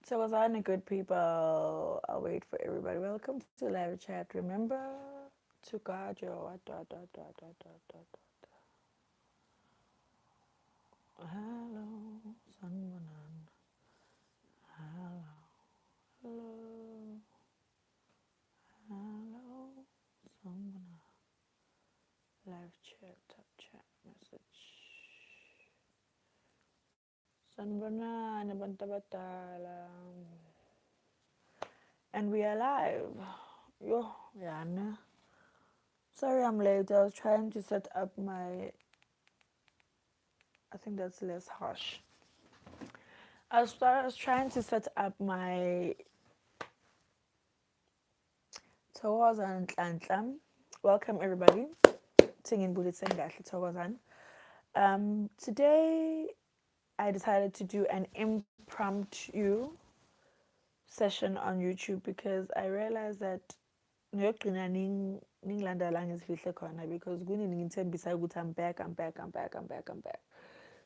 So, was on good people? I'll wait for everybody. Welcome to live chat. Remember to guard your hello, someone. Hello, hello, hello, someone. Live chat, top chat message. Sanbana, nabantabatala. And we are live. Yo, Yana. Sorry I'm late. I was trying to set up my. I think that's less harsh. I was trying to set up my Thokozan Ntlanhla. Welcome everybody. Singing Bulletin Thokozan. Today I decided to do an impromptu session on YouTube because I realized that ngiyogcina ningilanda la ngizifihle khona because kuningi ngithembisa ukuthi I'm back.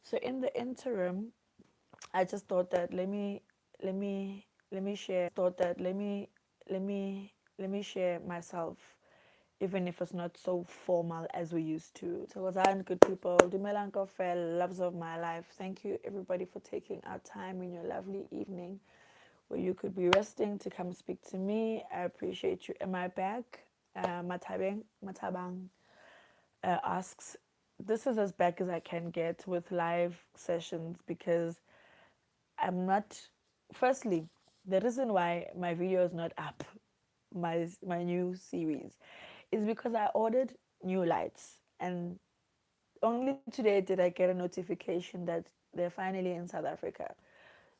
So in the interim, I just thought that let me share let me share myself, even if it's not so formal as we used to. So was on good people, Dumelan Kofel, loves of my life. Thank you everybody for taking our time in your lovely evening where you could be resting to come speak to me. I appreciate you. Am I back? Matabang asks, this is as back as I can get with live sessions because I'm not. Firstly, the reason why my video is not up, my new series, is because I ordered new lights, and only today did I get a notification that they're finally in South Africa.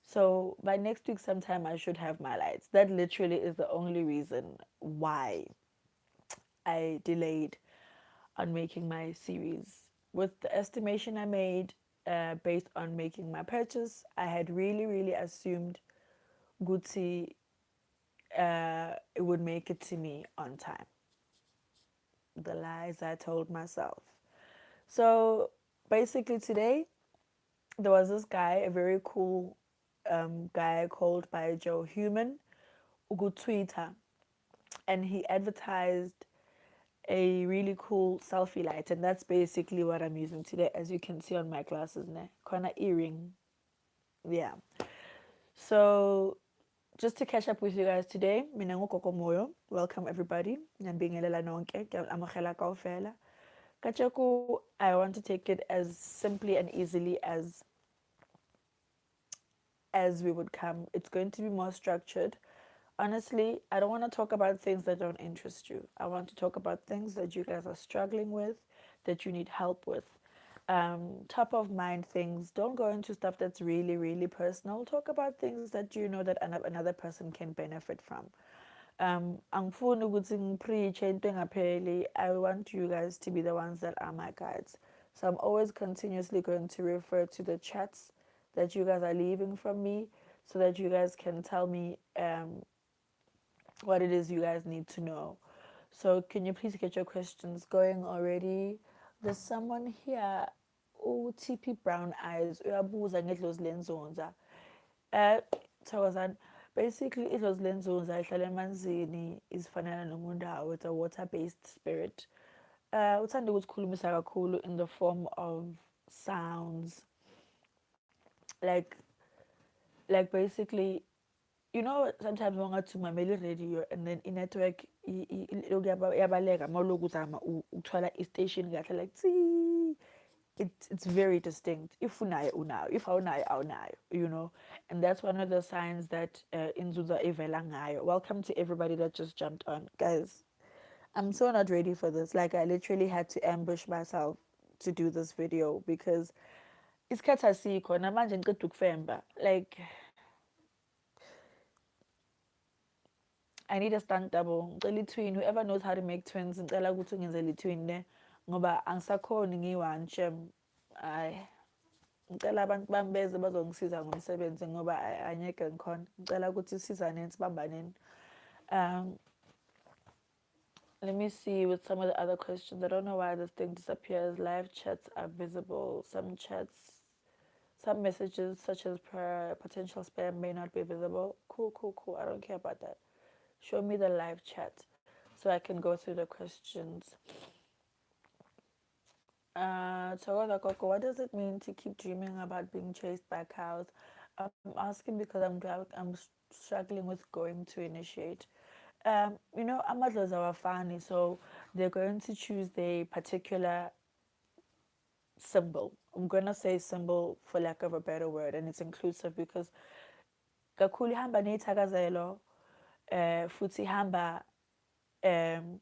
So by next week sometime I should have my lights. That literally is the only reason why I delayed on making my series. With the estimation I made based on making my purchase, I had really assumed Gucci it would make it to me on time. The lies I told myself. So basically today there was this guy, a very cool guy called by Joe Human, Ugu Twitter, and he advertised a really cool selfie light, and that's basically what I'm using today, as you can see on my glasses now. Kinda earring, yeah. So just to catch up with you guys today, mina Gogo Moyo. Welcome everybody. Nyanibingelela nonke, amogela kaofela. Kachaku, I want to take it as simply and easily as we would come. It's going to be more structured. Honestly, I don't want to talk about things that don't interest you. I want to talk about things that you guys are struggling with, that you need help with. Top of mind things. Don't go into stuff that's really personal. Talk about things that you know that another person can benefit from. Angifuni ukuthi ngipreach into engapheli. I want you guys to be the ones that are my guides. So I'm always continuously going to refer to the chats that you guys are leaving from me so that you guys can tell me what it is you guys need to know. So can you please get your questions going already? There's someone here. Oh, TP Brown Eyes. Uyabuza ngedlozi lenzonza. Thokozani. Basically, idlozi lenzonza ihlala emanzini izifanana nomundau. It's a water-based spirit. Uthanda ukusikhulumisa kakhulu in the form of sounds. Like basically, you know, sometimes wangathi umamela radio and then i-network yabaleka mawuloku uzama ukuthola i-station kahle like tsi. It's very distinct. If unayo unayo, if awunayo awunayo, you know. And that's one of the signs that inzuza ivela ngayo. Welcome to everybody that just jumped on. Guys, I'm so not ready for this. Like I literally had to ambush myself to do this video because isikhathi asikho namanje ngiqeda ukufemba. Like I need a stunt double. Ngicela twin. Whoever knows how to make twins, ngicela ukuthi ungenzele twin ne ngoba angisakhoni ngiyi-one shem. Ay, ngicela abantu bami beze bazongisiza ngomsebenzi ngoba angeke ngikhona. Ngicela ukuthi sisizaneni sibambaneni. Um, Let me see with some of the other questions. I don't know why this thing disappears. Live chats are visible. Some some messages such as potential spam may not be visible. Cool, cool, cool. I don't care about that. Show me the live chat so I can go through the questions. So Coco, what does it mean to keep dreaming about being chased by cows? I'm asking because I'm struggling with going to initiate. Amadlos are funny, so they're going to choose the particular symbol. I'm gonna say symbol for lack of a better word, and it's inclusive because kakhulu hamba neyithakazelo, futhi um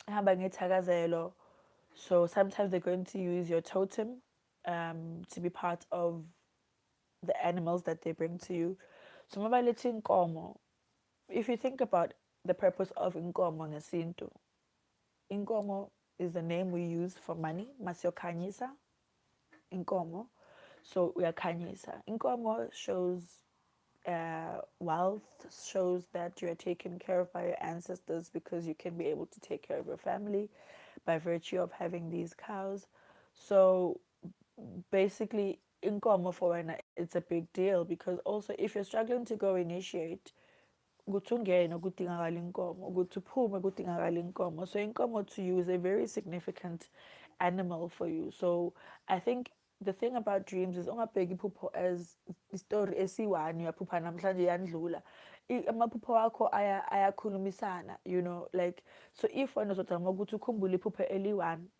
hamba ngethakazelo. So sometimes they're going to use your totem to be part of the animals that they bring to you. So mabalithi inkomo, if you think about the purpose of inkomo ngesintu, inkomo is the name we use for money. Masiyokhanyisa inkomo. So uyakhanyisa. Inkomo shows wealth, shows that you are taken care of by your ancestors because you can be able to take care of your family by virtue of having these cows. So basically, inkomo for wena, it's a big deal because also if you're struggling to go initiate, ukuthi ungene kudingakala inkomo, ukuthi uphume kudingakala inkomo. So inkomo to you is a very significant animal for you. So I think the thing about dreams is ungabheki iphupho as istory esiyi-one, uyaphupha namhlanje yandlula. Amaphupho wakho ayakhulumisana, like, so if wena uzodama ukuthi ukhumbule iphupho eli-one,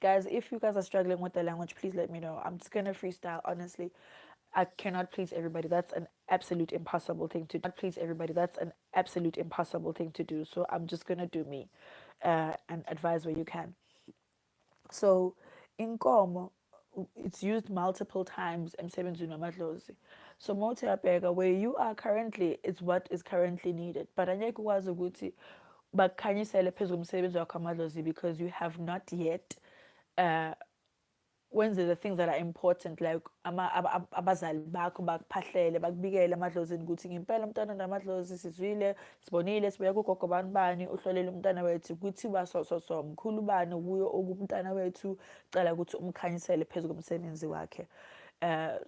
guys, if you guys are struggling with the language, please let me know. I'm just gonna freestyle, honestly. I cannot please everybody. That's an absolute impossible thing to do. Not please everybody. That's an absolute impossible thing to do. So I'm just gonna do me, and advise where you can. So inkomo, it's used multiple times emsebenzini wamadlozi. So motherapega, where you are currently is what is currently needed. But angeke ukwazi ukuthi bakukhanyisele phezu komsebenzi wakho wamadlozi because you have not yet uh, wenze the things that are important, like abazali bakho bakuphahlele bakubikele amadlozini ukuthi ngempela umntwana namadlozi sizwile sibonile sibuya kugogo bani bani uhlolele umntwana wethu kuthiwa so mkhulu bani kuyo okumntwana wethu cela ukuthi umkhanyisele phezu komsebenzi wakhe.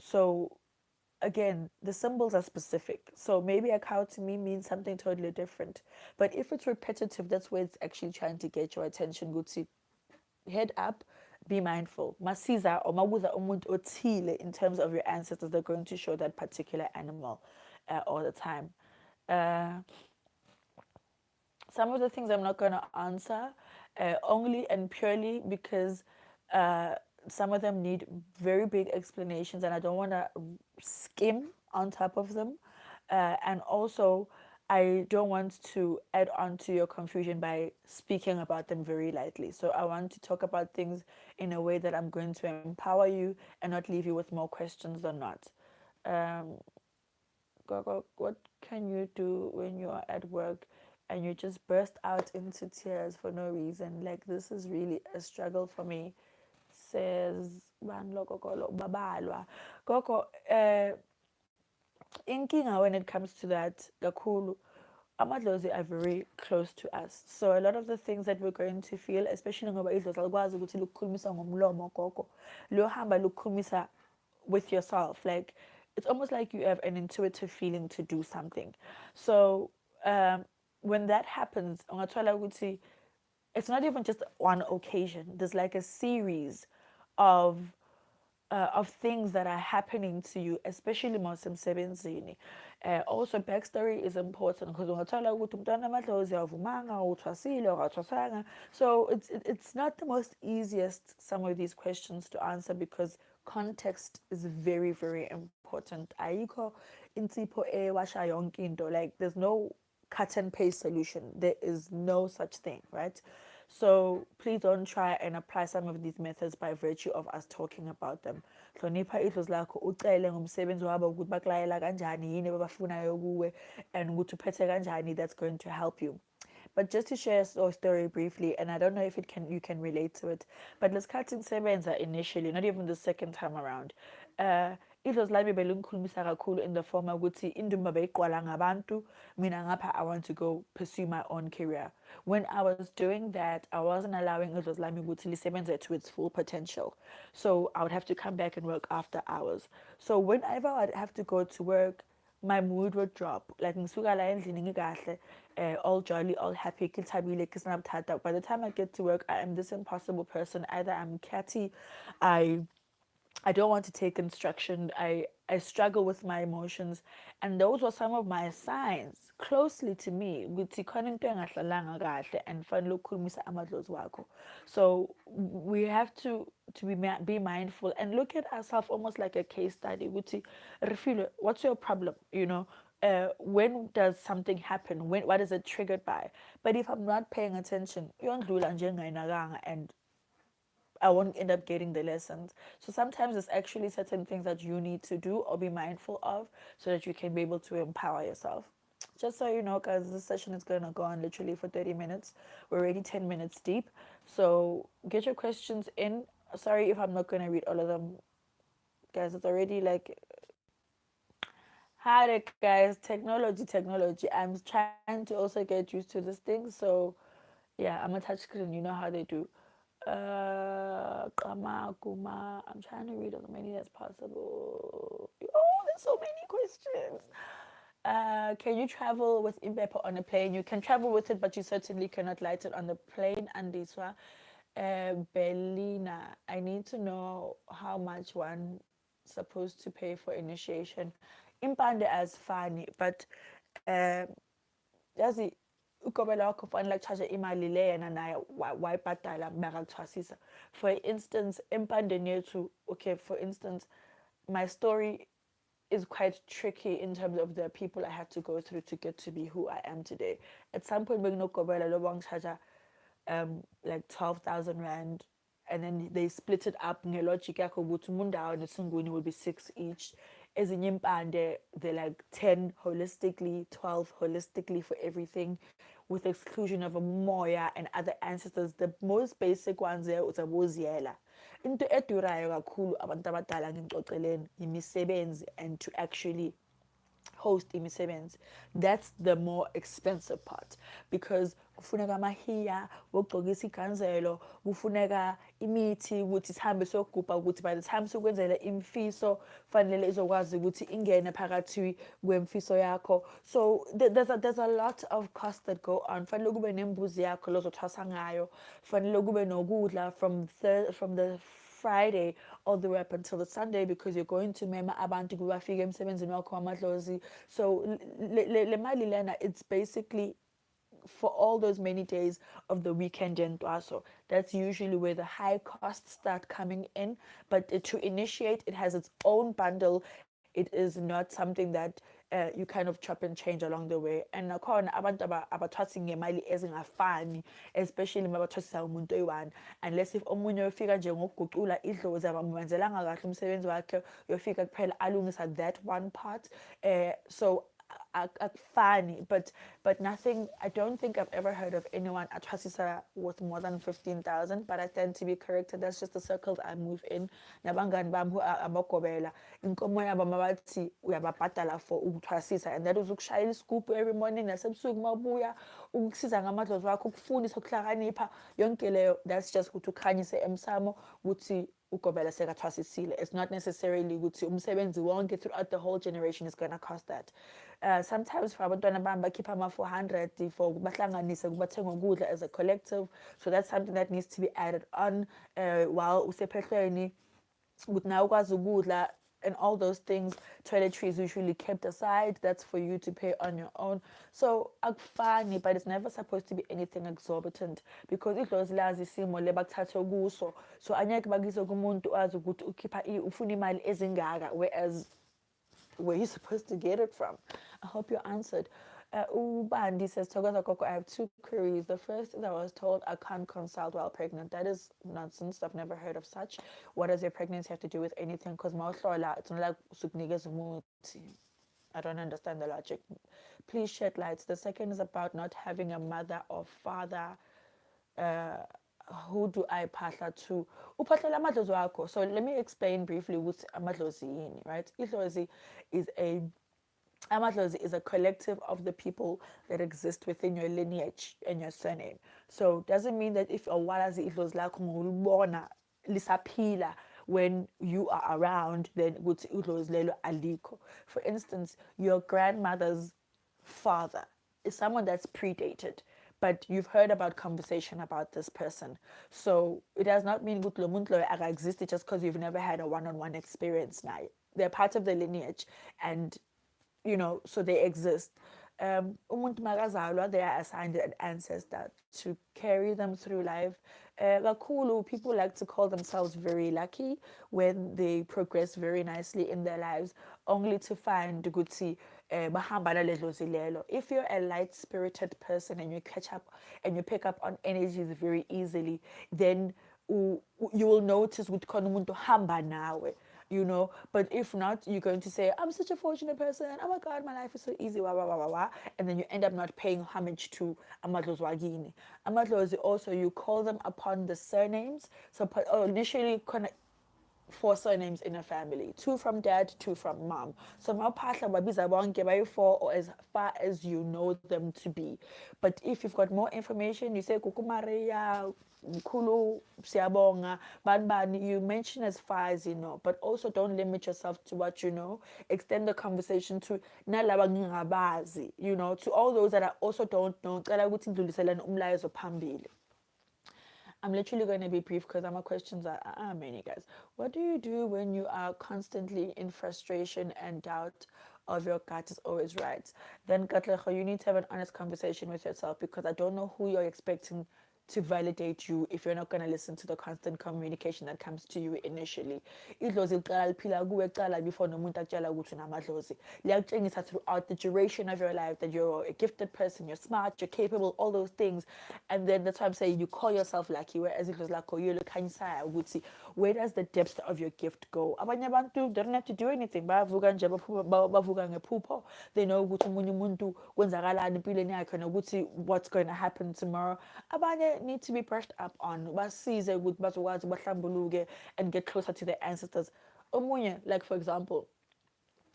So again, the symbols are specific. So maybe a cow to me means something totally different. But if it's repetitive, that's where it's actually trying to get your attention. Gutsi, head up, be mindful. Masiza or mabuza umuntu othile in terms of your ancestors, they're going to show that particular animal all the time. Uh, some of the things I'm not going to answer only and purely because some of them need very big explanations and I don't want to skim on top of them. And also, I don't want to add on to your confusion by speaking about them very lightly. So I want to talk about things in a way that I'm going to empower you and not leave you with more questions than not. Um, Gogo, what can you do when you are at work and you just burst out into tears for no reason? Like, this is really a struggle for me. Says Babalwa. Gogo, inkinga when it comes to that, kakhulu, amadlozi are very close to us. So a lot of the things that we're going to feel, especially ngoba idlozi alikwazi ukuthi lukukhulumisa ngomlomo gogo, luyohamba lukukhulumisa with yourself. Like, it's almost like you have an intuitive feeling to do something. So when that happens, ungathola ukuthi it's not even just one occasion. There's like a series of things that are happening to you, especially mosemsebenzini. Also, backstory is important because ungathola ukuthi umntwana amadlozi awuvumanga uthwasile awuthwasanga. So it's not the most easiest, some of these questions to answer because context is very, very important. Ayikho insipho ewasha yonke into. Like, there's no cut and paste solution. There is no such thing, right? So please don't try and apply some of these methods by virtue of us talking about them. Hlonipha idlozi lakho, ucele ngomsebenzi wabo ukuthi bakulayela kanjani yini abafunayo kuwe and ukuthi uphethe kanjani, that's going to help you. But just to share a story briefly, and I don't know if you can relate to it, but let's cut in sebenza initially, not even the second time around. idlozi lami belingikhulumisa kakhulu in the form ukuthi induma beyiqwala ngabantu, mina ngapha I want to go pursue my own career. When I was doing that, I wasn't allowing idlozi lami ukuthi lisebenze to its full potential. So I would have to come back and work after hours. So whenever I'd have to go to work, my mood would drop. Like ngisuka la endlini ngikahle, all jolly, all happy, ngithabile, ngisinabuthatha. By the time I get to work, I am this impossible person. Either I'm catty, I I don't want to take instruction. I struggle with my emotions. And those were some of my signs closely to me. Ukuthi khona into engahlalanga kahle and fanele ukukhulumisa amadlozi wakho. So we have to be mindful and look at ourselves almost like a case study. Ukuthi Refilo, what's your problem? When does something happen? What is it triggered by? But if I'm not paying attention, iyondlula nje ngayinakanga and I won't end up getting the lessons. So sometimes it's actually certain things that you need to do or be mindful of so that you can be able to empower yourself. Just so you know, guys, this session is going to go on literally for 30 minutes. We're already 10 minutes deep. So get your questions in. Sorry if I'm not going to read all of them. Guys, it's already like, hi there, guys. Technology. I'm trying to also get used to this thing. So yeah, I'm a touch screen. You know how they do. Kama, Kuma. I'm trying to read as many as possible. Oh, there's so many questions. Can you travel with Imbepo on a plane? You can travel with it, but you certainly cannot light it on the plane. And this one, Belina, I need to know how much one supposed to pay for initiation. Impande as funny, but yazi ugobela wakho fanele akuchaje imali le yena naye wayibhadala bakakuthwasisa. For instance, empandeni yethu, okay, for instance, my story is quite tricky in terms of the people I had to go through to get to be who I am today. At some point, bekunokugobela lo bangichaja like 12,000 rand, and then they split it up ngelogic yakho ukuthi Mndau neSunguni will be 6 each. Ezinye impande they're like 10 holistically, 12 holistically for everything, with exclusion of a Moya and other ancestors. The most basic ones there uzabuziela. Into edurayo kakhulu abantu abadala ngingixoxeleni imisebenzi and to actually host imisebenzi. That's the more expensive part because kufuneka amahiya wokugcokisa iganzelo, kufuneka imithi ukuthi sihambe siyogubha ukuthi by the time sikwenzele imfiso fanele izokwazi ukuthi ingene phakathi kwemfiso yakho. So there's a lot of costs that go on. Fanele kube nembuzi yakho lozothwasa ngayo, fanele kube nokudla from the Friday all the way up until the Sunday because you're going to mema abantu kubafika emsebenzini wakho amadlozi. So le mali lena, it's basically for all those many days of the weekend in Dwaso. That's usually where the high costs start coming in. But to initiate, it has its own bundle. It is not something that you kind of chop and change along the way. And nakhona abantu abathwasi ngemali ezingafani, especially mabathwasisa umuntu oyi-one, unless if omunye uyofika nje ngokuguqula idlozi abamwenzelanga kahle umsebenzi wakhe, uyofika kuphela alungisa that one part. So funny, but nothing. I don't think I've ever heard of anyone at Hasisa with more than 15,000. But I tend to be corrected. That's just the circles I move in. Nabangani bam who abakobela inkomo yabo mabathi uyababhadala for ukuthwasisa, and that was ukushayela iscoop every morning nasebusuku mabuya ukusiza ngamadlozi wakho ukufundisa ukuhlakanipha yonke leyo. That's just ukuthi ukhanyise emsamo ukuthi ugobela sekathwasisile. It's not necessarily ukuthi umsebenzi wonke throughout the whole generation is going to cost that. Sometimes for abantwana bami bakhipha ama-400 for bahlanganise kubathenga ukudla as a collective. So that's something that needs to be added on while usephehlweni ukuthi nawe ukwazi ukudla and all those things. Toiletry is usually kept aside. That's for you to pay on your own. So akufani, but it's never supposed to be anything exorbitant because idlozi lazi isimo le bakuthathe kuso. So anyeke bakize kumuntu azi ukuthi ukhipha ufuna imali ezingaka, whereas where you're supposed to get it from. I hope you answered. Ubandi says, Togoza Gogo, I have two queries. The first is I was told I can't consult while pregnant. That is nonsense. I've never heard of such. What does your pregnancy have to do with anything? Because it's not like I don't understand the logic. Please shed light. The second is about not having a mother or father who do I phahla to? Uphahlela amadlozi wakho. So let me explain briefly what amadlozi yini, right? Idlozi is a Amadlozi is a collective of the people that exist within your lineage and your surname. So doesn't mean that if awalazi idlozi lakho ngulibona lisaphila when you are around, then ukuthi idlozi lelo alikho. For instance, your grandmother's father is someone that's predated, but you've heard about conversation about this person. So it does not mean ukuthi lo muntu loyo akaexist just because you've never had a one-on-one experience now. They're part of the lineage, and so they exist. Umuntu makazalwa, they are assigned an ancestor to carry them through life. Kakhulu, people like to call themselves very lucky when they progress very nicely in their lives, only to find ukuthi bahamba nalelo lelo. If you're a light-spirited person and you catch up and you pick up on energies very easily, then you will notice with khona umuntu hamba nawe, but if not, you're going to say, I'm such a fortunate person, oh my god, my life is so easy, wah, wah, wah, wah, wah. And then you end up not paying homage to amadlozi wagini. Amadlozi also, you call them upon the surnames. So initially four surnames in a family, two from dad, two from mom. So mawuphahla babiza bonke bayi-4 or as far as you know them to be. But if you've got more information, you say Kuku Maria, Mkhulu Siyabonga, Banbani, you mention as far as you know, but also don't limit yourself to what you know. Extend the conversation to nalaba ngingabazi, to all those that I also don't know. Cela ukuthi ndluliselane umlayezo phambili. I'm literally going to be brief because my questions are many, guys. What do you do when you are constantly in frustration and doubt of your gut is always right? Then, Katlecho, you need to have an honest conversation with yourself, because I don't know who you're expecting to validate you if you're not going to listen to the constant communication that comes to you initially. Idlozi liqala liphila kuwe kuqala before nomuntu akutshela ukuthi unamadlozi. Liyakutshengisa throughout the duration of your life that you're a gifted person, you're smart, you're capable, all those things. And then that's why I'm saying you call yourself lucky, whereas idlozi lakho yolukhanyisa ukuthi where does the depth of your gift go? Abanye abantu, they don't have to do anything. Bayavuka nje bavuka ngephupho. They know ukuthi omunye umuntu kwenzakalani empilweni yakhe nokuthi what's going to happen tomorrow. Abanye need to be brushed up on, basize ukuthi bazokwazi bahlambuluke and get closer to their ancestors. Omunye, like for example,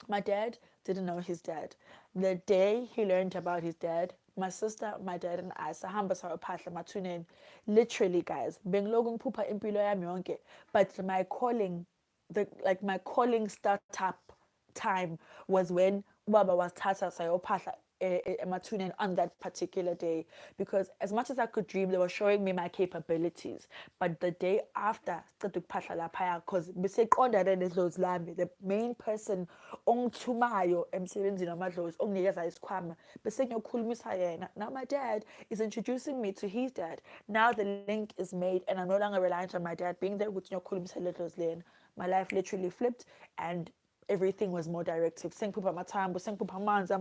my dad didn't know his dad. The day he learned about his dad, my sister, my dad, and I sahamba sayophahla mathuneni. Literally, guys, bengiloku ngiphupha impilo yami yonke, but my calling startup time was when ubaba was thatha sayophahla emathuneni on that particular day, because as much as I could dream, they were showing me my capabilities. But the day after, because the main person ongithumayo emsebenzini wamadlozi onginikeza isikhwama bese ngiyokhulumisa yena. Now my dad is introducing me to his dad. Now the link is made and I'm no longer reliant on my dad being there with ngiyokhulumisa ledlozi lena. My life literally flipped and everything was more directive. Sengiphupha amathambo, sengiphupha amanzi,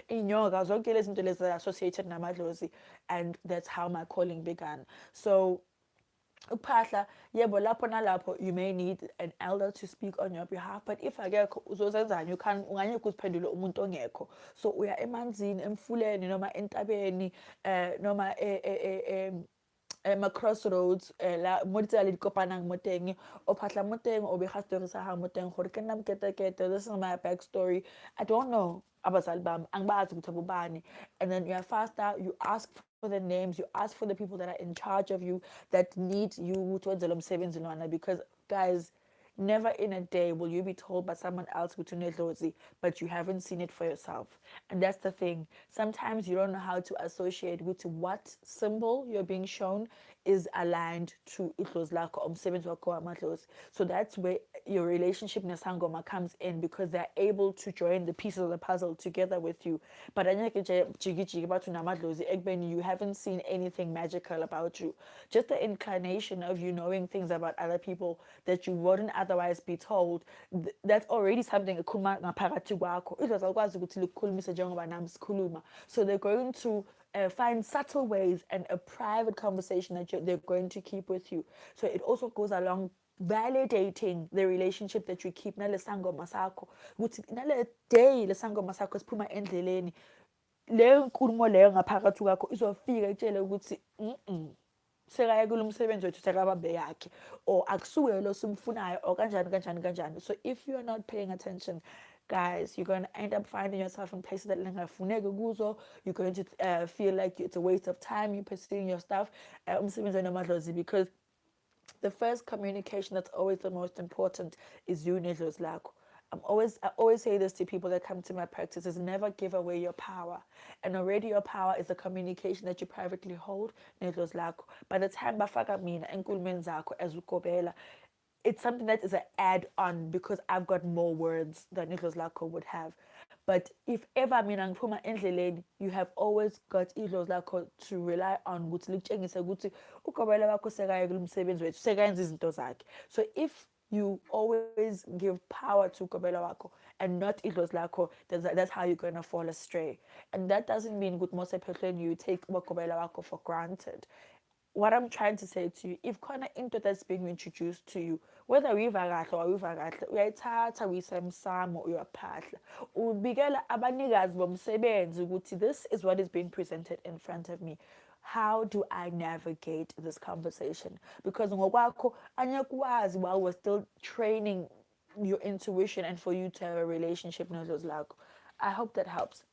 inyoka, zonke lezi zinto lezi associated namadlozi, and that's how my calling began. So ukuphahla, yebo, lapho nalapho you may need an elder to speak on your behalf, but if akekho uzozenzani, unganyeka uziphendule umuntu ongekho. So uya emanzini, emfuleni noma entabeni, noma crossroads la mo ditsela le dikopanang mo teng, o phahla mo teng, o bega story sa gago mo teng gore ke nna moketekete, this is my backstory. I don't know abazali bami, angibazi ukuthi abobani. And then you are faster, you ask for the names, you ask for the people that are in charge of you, that need you to wenza lo msebenzi lona, because guys, never in a day will you be told by someone else but you haven't seen it for yourself. And that's the thing. Sometimes you don't know how to associate with what symbol you're being shown is aligned to idlozi lakho, umsebenzi wakho wamadlozi. So that's where your relationship nesangoma comes in, because they're able to join the pieces of the puzzle together with you. But you haven't seen anything magical about you. Just the inclination of you knowing things about other people that you wouldn't otherwise be told, that's already something ekhuluma ngaphakathi kwakho. Idlozi alikwazi ukuthi likukhulumise njengoba nami sikhuluma. So they're going to find subtle ways and a private conversation that they're going to keep with you. So it also goes along validating the relationship that you keep nale sangoma sakho, ukuthi nale day le sangoma sakho siphuma endleleni, leyo nkulumo leyo ngaphakathi kwakho izofika itshele ukuthi sekayekela umsebenzi wethu sekabambe yakhe, or akusuke lo simfunayo, or kanjani kanjani kanjani. So if you're not paying attention, guys, you're going to end up finding yourself in places that lingafuneki kuzo. You're going to feel like it's a waste of time you pursuing your stuff, umsebenzi wenu because the first communication that's always the most important is you nedlozi lakho. I always say this to people that come to my practice: is never give away your power. And already your power is the communication that you privately hold nedlozi lakho. By the time bafaka mina enkulumeni zakho as ukobela, it's something that is an add-on because I've got more words than Idlos Lako would have. But if ever mina ngiphuma endleleni, you have always got Idlos Lako to rely on ukuthi likutshengise ukuthi ukobela wakho sekayekela umsebenzi wethu, sekayenza izinto zakhe. So if you always give power to ukobela wakho and not Idlos Lako, that's how you're going to fall astray. And that doesn't mean good mose you take ukobela wako for granted. What I'm trying to say to you, if khona into that's being introduced to you, whether uyiva kahle or uyiva kahle, uyayithatha uyisemsamo uyaphahla, ubikela abanikazi bomsebenzi ukuthi this is what is being presented in front of me. How do I navigate this conversation? Because ngokwakho anyakwazi while we're still training your intuition and for you to have a relationship nodlozi lakho. I hope that helps.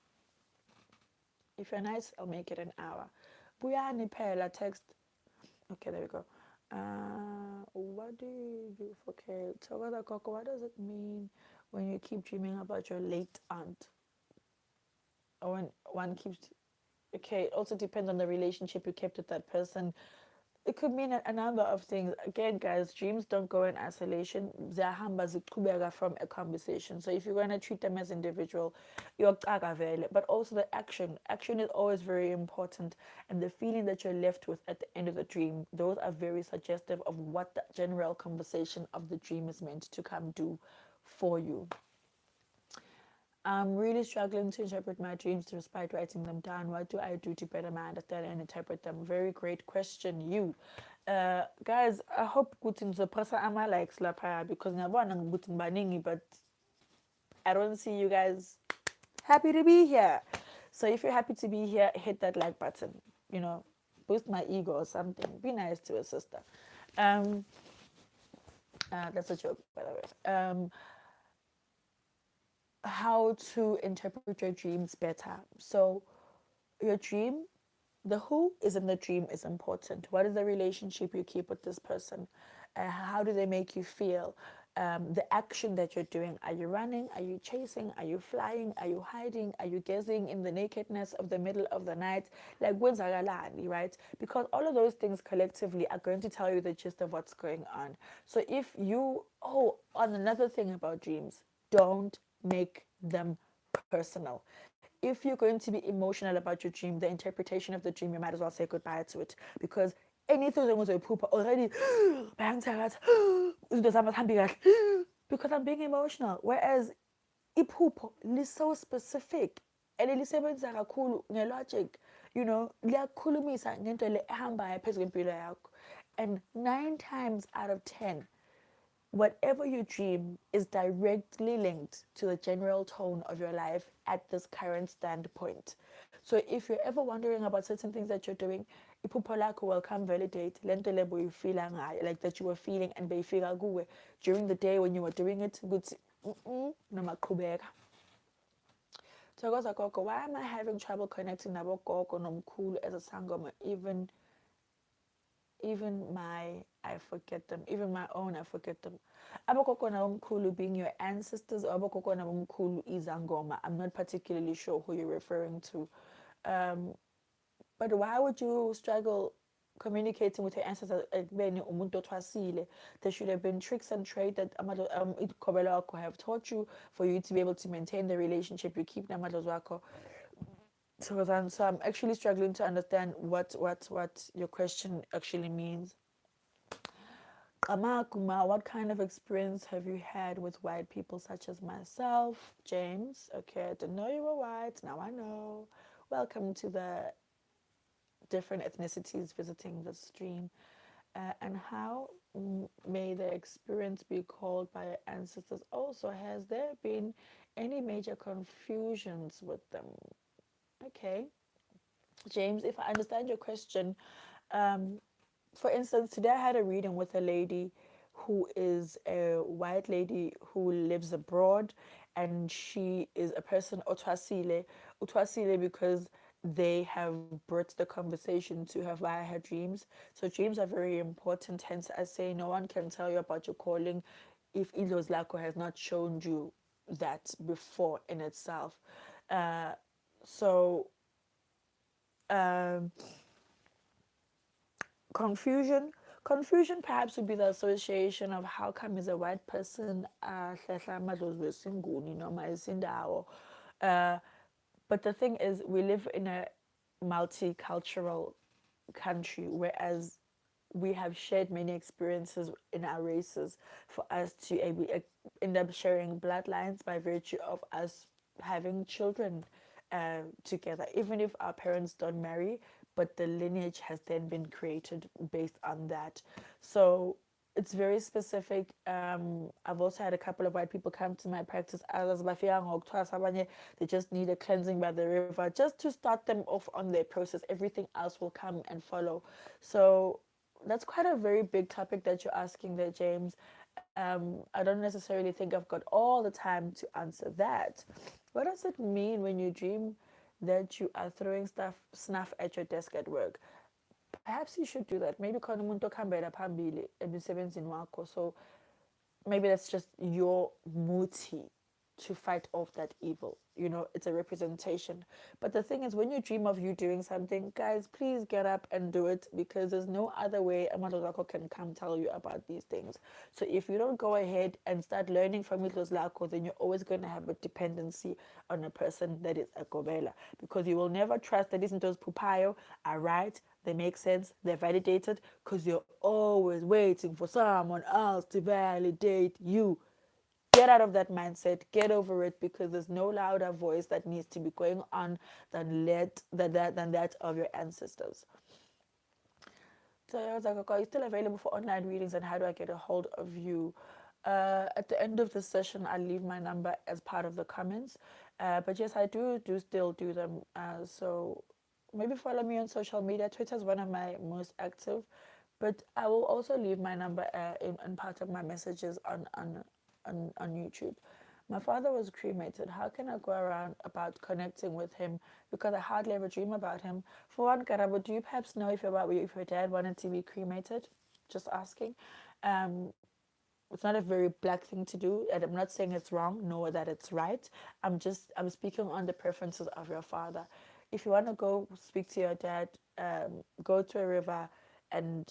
If you're nice, I'll make it an hour. Buyani phela text. Okay, there we go. What do you do? Okay, Togoda Coco, what does it mean when you keep dreaming about your late aunt? Or when one keeps. Okay, it also depends on the relationship you kept with that person. It could mean a number of things. Again, guys, dreams don't go in isolation. Ziyahamba ziqhubeka from a conversation. So if you're going to treat them as individual, you're but also the action. Action is always very important. And the feeling that you're left with at the end of the dream, those are very suggestive of what the general conversation of the dream is meant to come do for you. I'm really struggling to interpret my dreams despite writing them down. What do I do to better my understand and interpret them? Very great question, you. Guys, I hope Putin the person am like lapaya because ngabona ngukuthi baningi, but I don't see you guys happy to be here. So if you're happy to be here, hit that like button. You know, boost my ego or something. Be nice to a sister. That's a joke, by the way. How to interpret your dreams better. So your dream, the who is in the dream is important. What is the relationship you keep with this person? How do they make you feel? The action that you're doing. Are you running? Are you chasing? Are you flying? Are you hiding? Are you gazing in the nakedness of the middle of the night? Like kwenzakalani, right? Because all of those things collectively are going to tell you the gist of what's going on. So if you, on another thing about dreams, don't make them personal. If you're going to be emotional about your dream, the interpretation of the dream, you might as well say goodbye to it. Because anything that was a pooper already, because I'm being emotional. Whereas iphupho is so specific and lisebenza kakhulu ngelogic, you know, liyakhulumisa ngento le ehambayo phezu kwempilo yakho. And 9 times out of 10, whatever you dream is directly linked to the general tone of your life at this current standpoint. So if you're ever wondering about certain things that you're doing, iphupho lakho will come validate lento le boyifila ngayo, like that you were feeling and beyifika kuwe during the day when you were doing it. Good, noma qhubeka. Thokoza Gogo, why am I having trouble connecting nabo Gogo nomkhulu as a sangoma? Even my own, I forget them. Abogogo nabomkhulu being your ancestors, or abogogo nabomkhulu izangoma. I'm not particularly sure who you're referring to. But why would you struggle communicating with your ancestors? There should have been tricks and trade that Kobela have taught you for you to be able to maintain the relationship you keep namadlozi wakho. So I'm actually struggling to understand what your question actually means. Kamakuma, what kind of experience have you had with white people such as myself? James, okay, I didn't know you were white, now I know. Welcome to the different ethnicities visiting the stream. And how may the experience be called by your ancestors? Also, has there been any major confusions with them? Okay, James, if I understand your question, for instance, today I had a reading with a lady who is a white lady who lives abroad, and she is a person utwasile because they have brought the conversation to her via her dreams. So dreams are very important. Hence, I say no one can tell you about your calling if Ilos Lako has not shown you that before in itself. Uh, so um, confusion perhaps would be the association of how come is a white person Mndau. uh but the thing is, we live in a multicultural country, whereas we have shared many experiences in our races for us to end up sharing bloodlines by virtue of us having children together, even if our parents don't marry, but the lineage has then been created based on that. So it's very specific. I've also had a couple of white people come to my practice. Others, they just need a cleansing by the river just to start them off on their process. Everything else will come and follow. So that's quite a very big topic that you're asking there, James. I don't necessarily think I've got all the time to answer that. What does it mean when you dream that you are throwing snuff at your desk at work? Perhaps you should do that. Maybe khona umuntu okhambela phambili emsebenzini wakho. So maybe that's just your muti to fight off that evil. It's a representation. But the thing is, when you dream of you doing something, guys, please get up and do it, because there's no other way a Lako can come tell you about these things. So if you don't go ahead and start learning from Lako, then you're always going to have a dependency on a person that is a Gobela, because you will never trust that these Pupayo are right, they make sense, they're validated, because you're always waiting for someone else to validate you. Get out of that mindset, get over it, because there's no louder voice that needs to be going on than that of your ancestors. So I was like, okay, are you still available for online readings, and how do I get a hold of you? At the end of the session, I'll leave my number as part of the comments. But yes, I do still do them. So maybe follow me on social media. Twitter is one of my most active, but I will also leave my number in part of my messages on YouTube. My father was cremated. How can I go around about connecting with him? Because I hardly ever dream about him. For one, Karabo, do you perhaps know if your dad wanted to be cremated? Just asking. Um, it's not a very black thing to do, and I'm not saying it's wrong nor that it's right. I'm speaking on the preferences of your father. If you want to go speak to your dad, go to a river and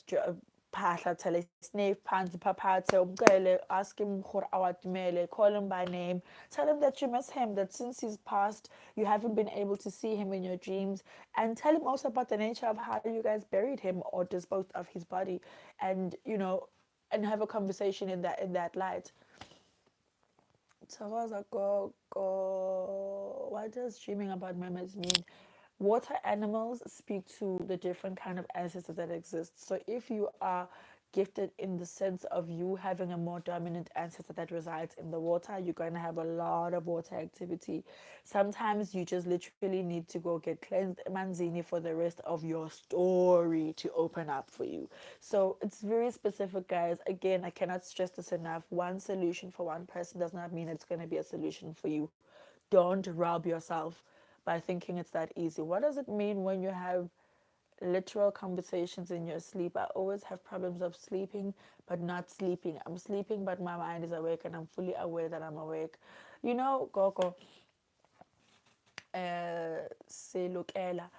phahla tell snake pants papatse umcele, ask him call him by name, tell him that you miss him, that since he's passed you haven't been able to see him in your dreams, and tell him also about the nature of how you guys buried him or disposed of his body, and and have a conversation in that light. So I was like, go. What does dreaming about mermaids mean? Water animals speak to the different kind of ancestors that exist. So if you are gifted in the sense of you having a more dominant ancestor that resides in the water, you're going to have a lot of water activity. Sometimes you just literally need to go get cleansed manzini for the rest of your story to open up for you. So it's very specific, guys. Again, I cannot stress this enough. One solution for one person does not mean it's going to be a solution for you. Don't rob yourself by thinking it's that easy. What does it mean when you have literal conversations in your sleep? I always have problems of sleeping but not sleeping. I'm sleeping but my mind is awake, and I'm fully aware that I'm awake. Gogo, say look Ella.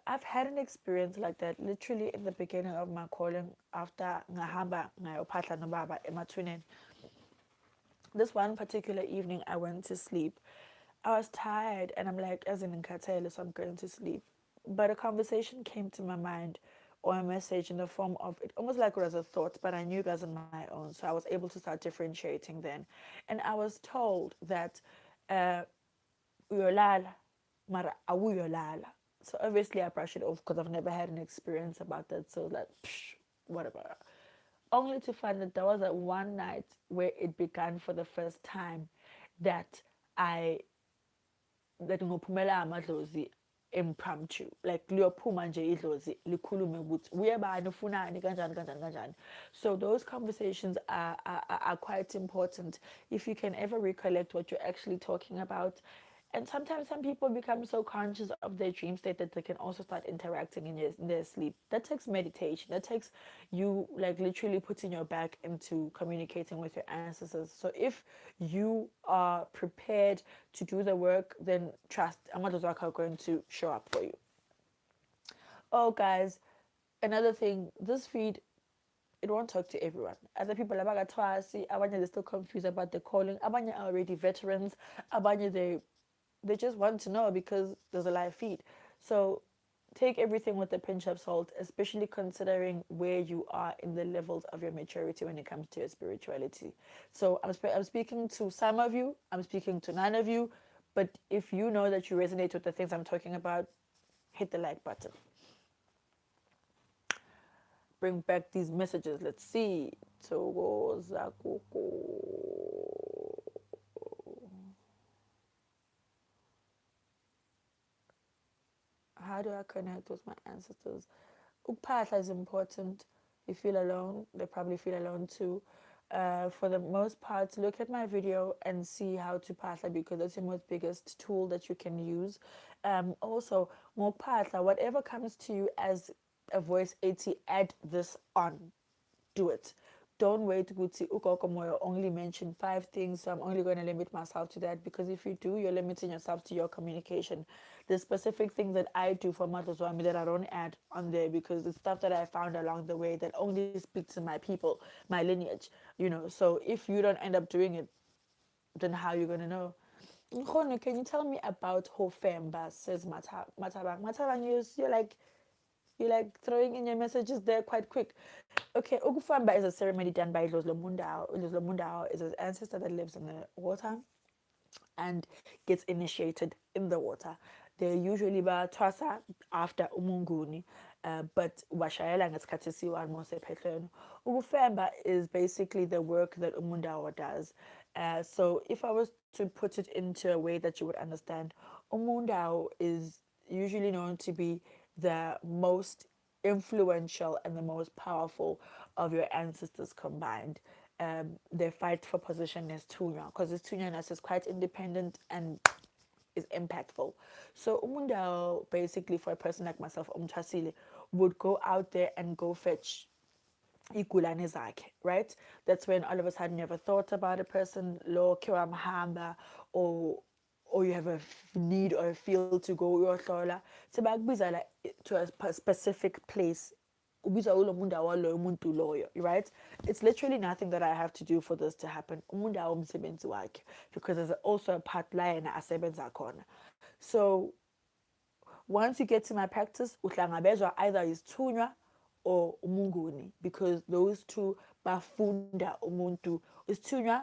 I've had an experience like that literally in the beginning of my calling, after ngahamba ngayophatha nobaba emathuneni. This one particular evening I went to sleep. I was tired, and I'm like, as in Nkatele, so I'm going to sleep. But a conversation came to my mind, or a message in the form of it, almost like it was a thought, but I knew it wasn't my own. So I was able to start differentiating then. And I was told that uh, uyolala, mara awuyolala. So obviously I brushed it off because I've never had an experience about that. So like, psh, whatever. Only to find that there was that one night where it began for the first time that I that ngophumela amadlozi impromptu, like liyophuma nje idlozi likhulume ukuthi uyebani ufunani kanjani kanjani kanjani. So those conversations are quite important if you can ever recollect what you're actually talking about. And sometimes some people become so conscious of their dream state that they can also start interacting in their sleep. That takes meditation. That takes you like literally putting your back into communicating with your ancestors. So if you are prepared to do the work, then trust Amadozaka are going to show up for you. Oh guys, another thing, this feed, it won't talk to everyone. Other people about Twasi, Abanya they're still confused about the calling. Abanya are already veterans. Abanya they just want to know because there's a live feed. So take everything with a pinch of salt, especially considering where you are in the levels of your maturity when it comes to your spirituality. So I'm speaking to some of you, I'm speaking to none of you, but if you know that you resonate with the things I'm talking about, hit the like button. Bring back these messages. Let's see. Togo Zakoko. How do I connect with my ancestors? Ukphahla is important. You feel alone, they probably feel alone too. For the most part, look at my video and see how to phahla because that's your most biggest tool that you can use. Also, ngokphahla, whatever comes to you as a voice AT, add this on. Do it. Don't wait ukuthi ugogo Moyo only mention 5 things, so I'm only going to limit myself to that, because if you do, you're limiting yourself to your communication. The specific things that I do for Mothers Wami that I don't add on there because it's stuff that I found along the way that only speaks to my people, my lineage, So if you don't end up doing it, then how are you going to know? Nkhono, can you tell me about Hofemba, says Matabang. Matabang, you're like throwing in your messages there quite quick. Okay, Ukufamba is a ceremony done by Mndau. Mndau is an ancestor that lives in the water and gets initiated in the water. They're usually batwasa after umunguni, but washayela ngesikhathi siwani mosephehlweni. Ukufemba is basically the work that umundawa does. So if I was to put it into a way that you would understand, umundao is usually known to be the most influential and the most powerful of your ancestors combined. Their fight for position is Tunya, because this Tunyaness is quite independent and is impactful. So Umundao, basically for a person like myself, Umtasile, would go out there and go fetch igulane zakhe, right? That's when all of a sudden you have a thought about a person, lo kiwamhamba, or you have a need or a feel to go uyohlola, sebakubiza like to a specific place, ubiza ulo mundawo loyo umuntu loyo, right? It's literally nothing that I have to do for this to happen. Umundawo umsebenzi wakhe, because there's also a part la yena asebenza khona. So once you get to my practice, uhlangabezwa either isithunywa or umunguni, because those two bafunda umuntu. Isithunywa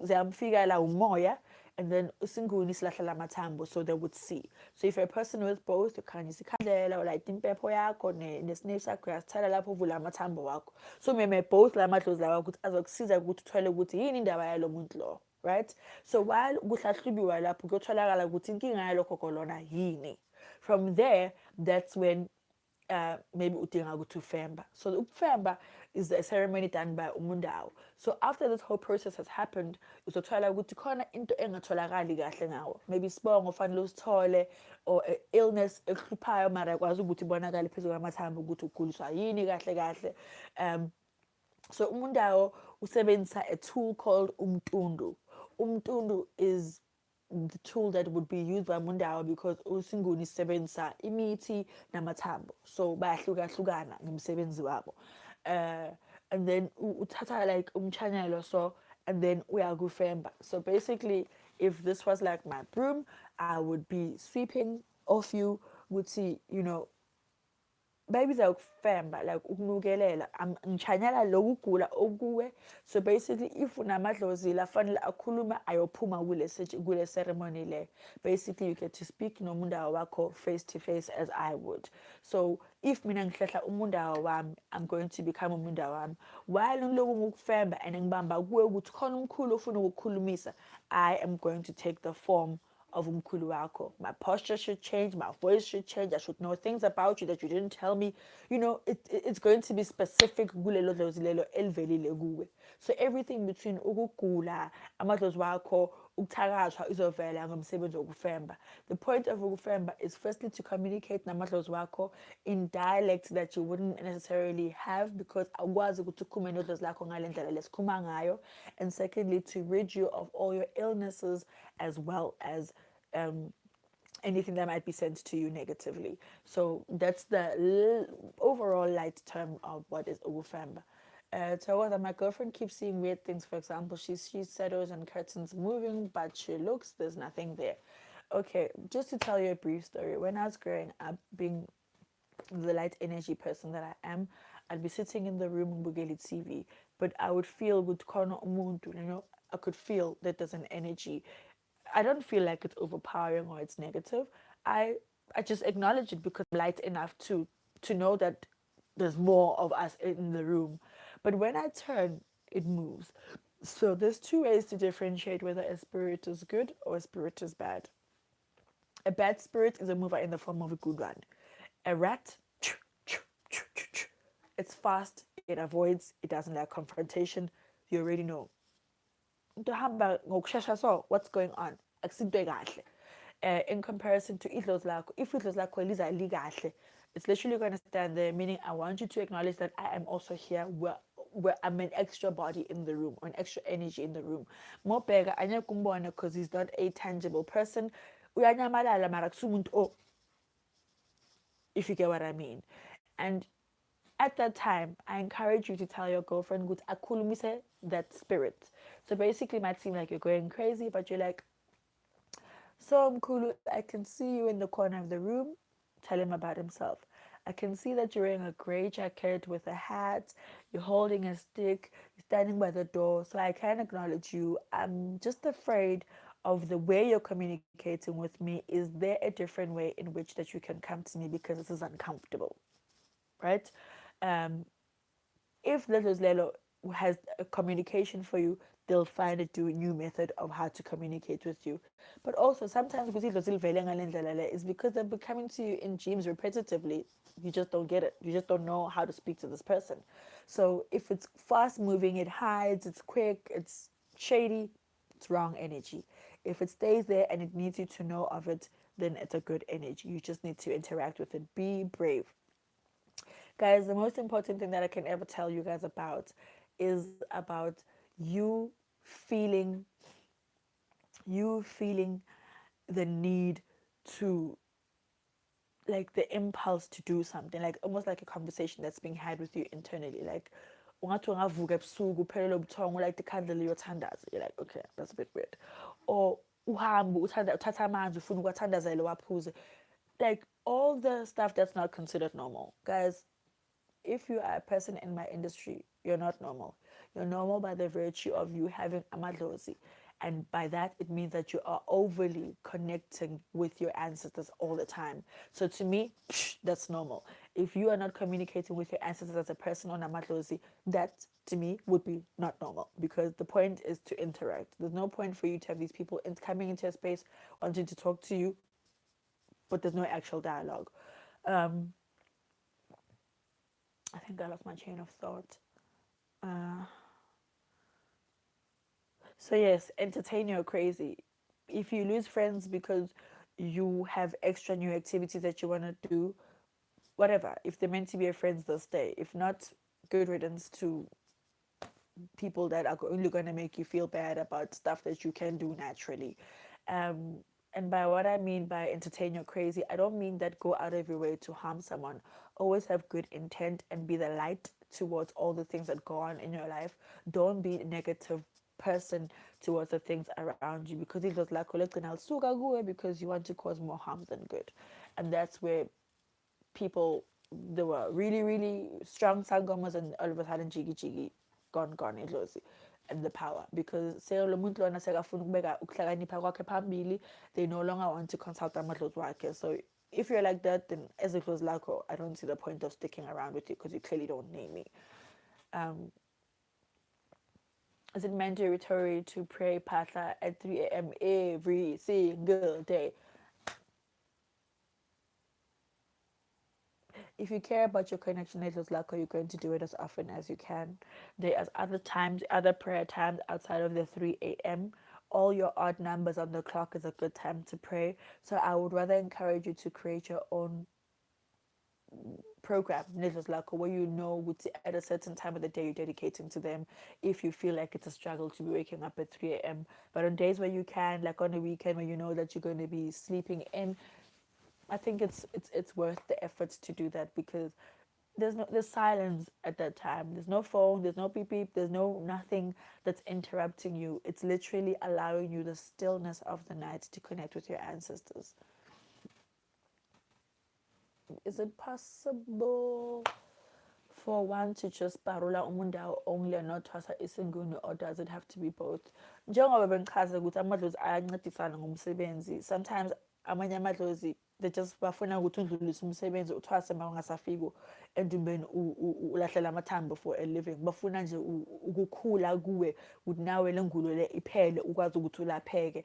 ziyamfikela umoya, and then usinguni silahla lamathambo, so they would see. So if you're a person with both, ukhanyisa ikhandlela ulayita impepho yakho nesinail sakho uyasithela lapho uvula amathambo wakho. So meme both la madlozi lawa ukuthi azokusiza ukuthi uthole ukuthi yini indaba yalo muntu lo, right? So while kuhlahlubiwa lapho kuyotholakala ukuthi inkinga yalokho kolona yini. From there, that's when maybe udinga ukuthi ufemba. So ukufemba is a ceremony done by umundao. So after this whole process has happened, uzothola ukuthi khona into engatholakali kahle ngawo. Maybe sibongo fanele usithole, or illness ekuhluphayo mara yakwazi ukuthi ibonakale phezulu kwamathambo ukuthi uguliswa yini kahle kahle. So umundao usebenzisa a tool called umtundu. Umtundu is the tool that would be used by Mndau because usinguni sebenzisa imithi namathambo, so bayahlukahlukana ngomsebenzi wabo. And then uthatha like umchanyelo, so, and then uyakufemba. So basically, if this was like my broom, I would be sweeping off you, would see, babiza ukufemba, like ukunukelela, ngichanyela lokugula okuwe. So basically, if unamadlozi la fanele akhuluma ayophuma kule ceremony le, basically you get to speak nomundao wakho face to face as I would. So if mina ngihlehla umundao wami, I'm going to become umundao wami, while ngiloku ngukufemba and ngibamba kuwe ukuthi khona umkhulu ofuna ukukhulumisa, I am going to take the form of umkhulu wakho. My posture should change, my voice should change. I should know things about you that you didn't tell me. It's going to be specific kulelo dlozi lelo elivelile kuwe. So everything between ukugula, amadlozi wakho, ukuthakathwa izovela ngomsebenzi wokufemba. The point of ukufemba is firstly to communicate namadlozi wakho in dialect that you wouldn't necessarily have because awukwazi ukuthi ukhume nodlozi lakho ngale ndlela lesikhuma ngayo, and secondly to rid you of all your illnesses as well as anything that might be sent to you negatively. So that's the overall light term of what is ukufemba. So that my girlfriend keeps seeing weird things. For example, she sees shadows and curtains moving, but she looks, there's nothing there. Okay, just to tell you a brief story. When I was growing up, being the light energy person that I am, I'd be sitting in the room and bugeli TV, but I would feel with kono umuntu, I could feel that there's an energy. I don't feel like it's overpowering or it's negative. I just acknowledge it because I'm light enough to know that there's more of us in the room. But when I turn, it moves. So there's two ways to differentiate whether a spirit is good or a spirit is bad. A bad spirit is a mover in the form of a good one. A rat, it's fast, it avoids, it doesn't like confrontation. You already know. What's going on? In comparison to idlos lakho, if idlos lakho liza likahle, it's literally going to stand there, meaning I want you to acknowledge that I am also here where I'm an extra body in the room or an extra energy in the room. More bega anyakumbona because he's not a tangible person. Uyanyamalala mara kusumuntu oh, if you get what I mean. And at that time, I encourage you to tell your girlfriend, "Good, akulumise that spirit." So basically, it might seem like you're going crazy, but you're like, "So Mkulu, I can see you in the corner of the room." Tell him about himself. I can see that you're wearing a gray jacket with a hat. You're holding a stick. You're standing by the door. So I can acknowledge you. I'm just afraid of the way you're communicating with me. Is there a different way in which that you can come to me because this is uncomfortable, right? Um, if Little Lelo has a communication for you, they'll find a new method of how to communicate with you. But also sometimes is because they've been coming to you in dreams repetitively. You just don't get it. You just don't know how to speak to this person. So if it's fast moving, it hides, it's quick, it's shady, it's wrong energy. If it stays there and it needs you to know of it, then it's a good energy. You just need to interact with it. Be brave. Guys, the most important thing that I can ever tell you guys about is about you feeling you feeling the need to, like, the impulse to do something, like almost like a conversation that's being had with you internally. Like ungathi ungavuka ebusuku uphelelwe ubuthongo like the candle uyothandaza, you're like, okay, that's a bit weird. Or uhambe uthatha amanzi ufuna ukwathandazela waphuze, like all the stuff that's not considered normal. Guys, if you are a person in my industry, you're not normal. You're normal by the virtue of you having amadlozi. And by that, it means that you are overly connecting with your ancestors all the time. So to me, that's normal. If you are not communicating with your ancestors as a person on amadlozi, that to me would be not normal, because the point is to interact. There's no point for you to have these people coming into a space wanting to talk to you, but there's no actual dialogue. Um, I think I lost my chain of thought. Uh, so yes, entertain your crazy. If you lose friends because you have extra new activities that you want to do, whatever. If they're meant to be your friends, they'll stay. If not, good riddance to people that are only going to make you feel bad about stuff that you can do naturally. Um, and by what I mean by entertain your crazy, I don't mean that go out of your way to harm someone. Always have good intent and be the light towards all the things that go on in your life. Don't be a negative person towards the things around you, because it was like because you want to cause more harm than good. And that's where people, there were really, really strong sangomas, and all of a sudden jiggy jiggy, gone idlozi. And the power, because lo muntu lona sekafuna ukubeka ukuhlakanipha kwakhe phambili, they no longer want to consult amadlozi wakhe. So if you're like that, then as it was lakho, I don't see the point of sticking around with you, because you clearly don't need me. is it mandatory to pray Patha at 3 a.m. every single day? If you care about your connection with Lako, you're going to do it as often as you can. There are other times, other prayer times outside of the 3 a.m. All your odd numbers on the clock is a good time to pray. So I would rather encourage you to create your own program, Lako, where you know at a certain time of the day you're dedicating to them if you feel like it's a struggle to be waking up at 3 a.m. But on days where you can, like on a weekend where you know that you're going to be sleeping in, I think it's worth the efforts to do that because there's silence at that time. There's no phone, there's no beep beep, there's no nothing that's interrupting you. It's literally allowing you the stillness of the night to connect with your ancestors. Is it possible for one to just parula Mndau only and not twasa isinguni, or does it have to be both? Njengoba bengichaza ukuthi amadlozi ayancedisana ngomsebenzi. Sometimes amanye amadlozi they just bafuna ukuthi undlulise umsebenzi uthwase uma ungasafiki endumbeni ulahlela amathambo for a living. Bafuna nje ukukhula kuwe ukuthi nawe le ngulo le iphele ukwazi ukuthi ulapheke.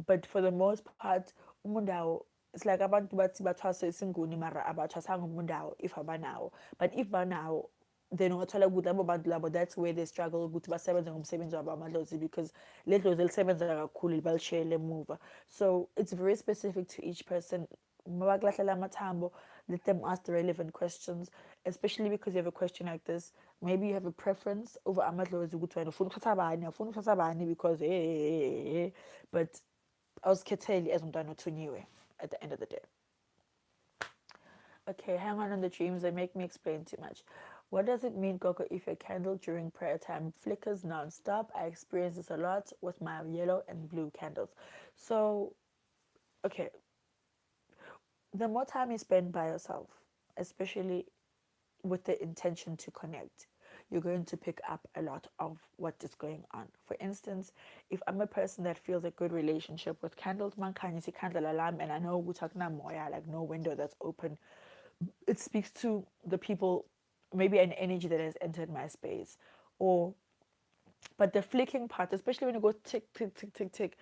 But for the most part uMndau, it's like abantu bathi bathwase isinguni mara abathwasanga uMndau if abanawo. But if banawo, then ungathola ukuthi labo bantu labo that's where they struggle ukuthi basebenze ngomsebenzi wabo amadlozi because le dlozi lisebenza kakhulu balishayele emuva. So it's very specific to each person. Mabakulahlela amathambo, let them ask the relevant questions, especially because you have a question like this. Maybe you have a preference over amadlozi ukuthi wena ufuna ukuthatha bani because but awuzikhetheli as umntwana othunyiwe at the end of the day. Okay, hang on the dreams. They make me explain too much. What does it mean, Gogo, if a candle during prayer time flickers non-stop? I experience this a lot with my yellow and blue candles. So, okay, the more time you spend by yourself, especially with the intention to connect, you're going to pick up a lot of what is going on. For instance, if I'm a person that feels a good relationship with candles, man can you see candle alarm and I know we talk now moya, like no window that's open. It speaks to the people, maybe an energy that has entered my space. Or but the flicking part, especially when you go tick, tick, tick, tick, tick,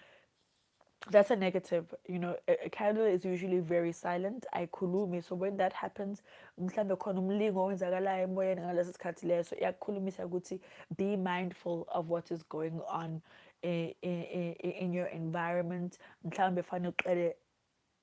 that's a negative. A candle is usually very silent. Ayikhulumi. So when that happens, mhlambe khona umlingo owenzakalayo emoyeni ngaleso sikhathi leso iyakukhulumisa ukuthi be mindful of what is going on in your environment. Mhlambe fanele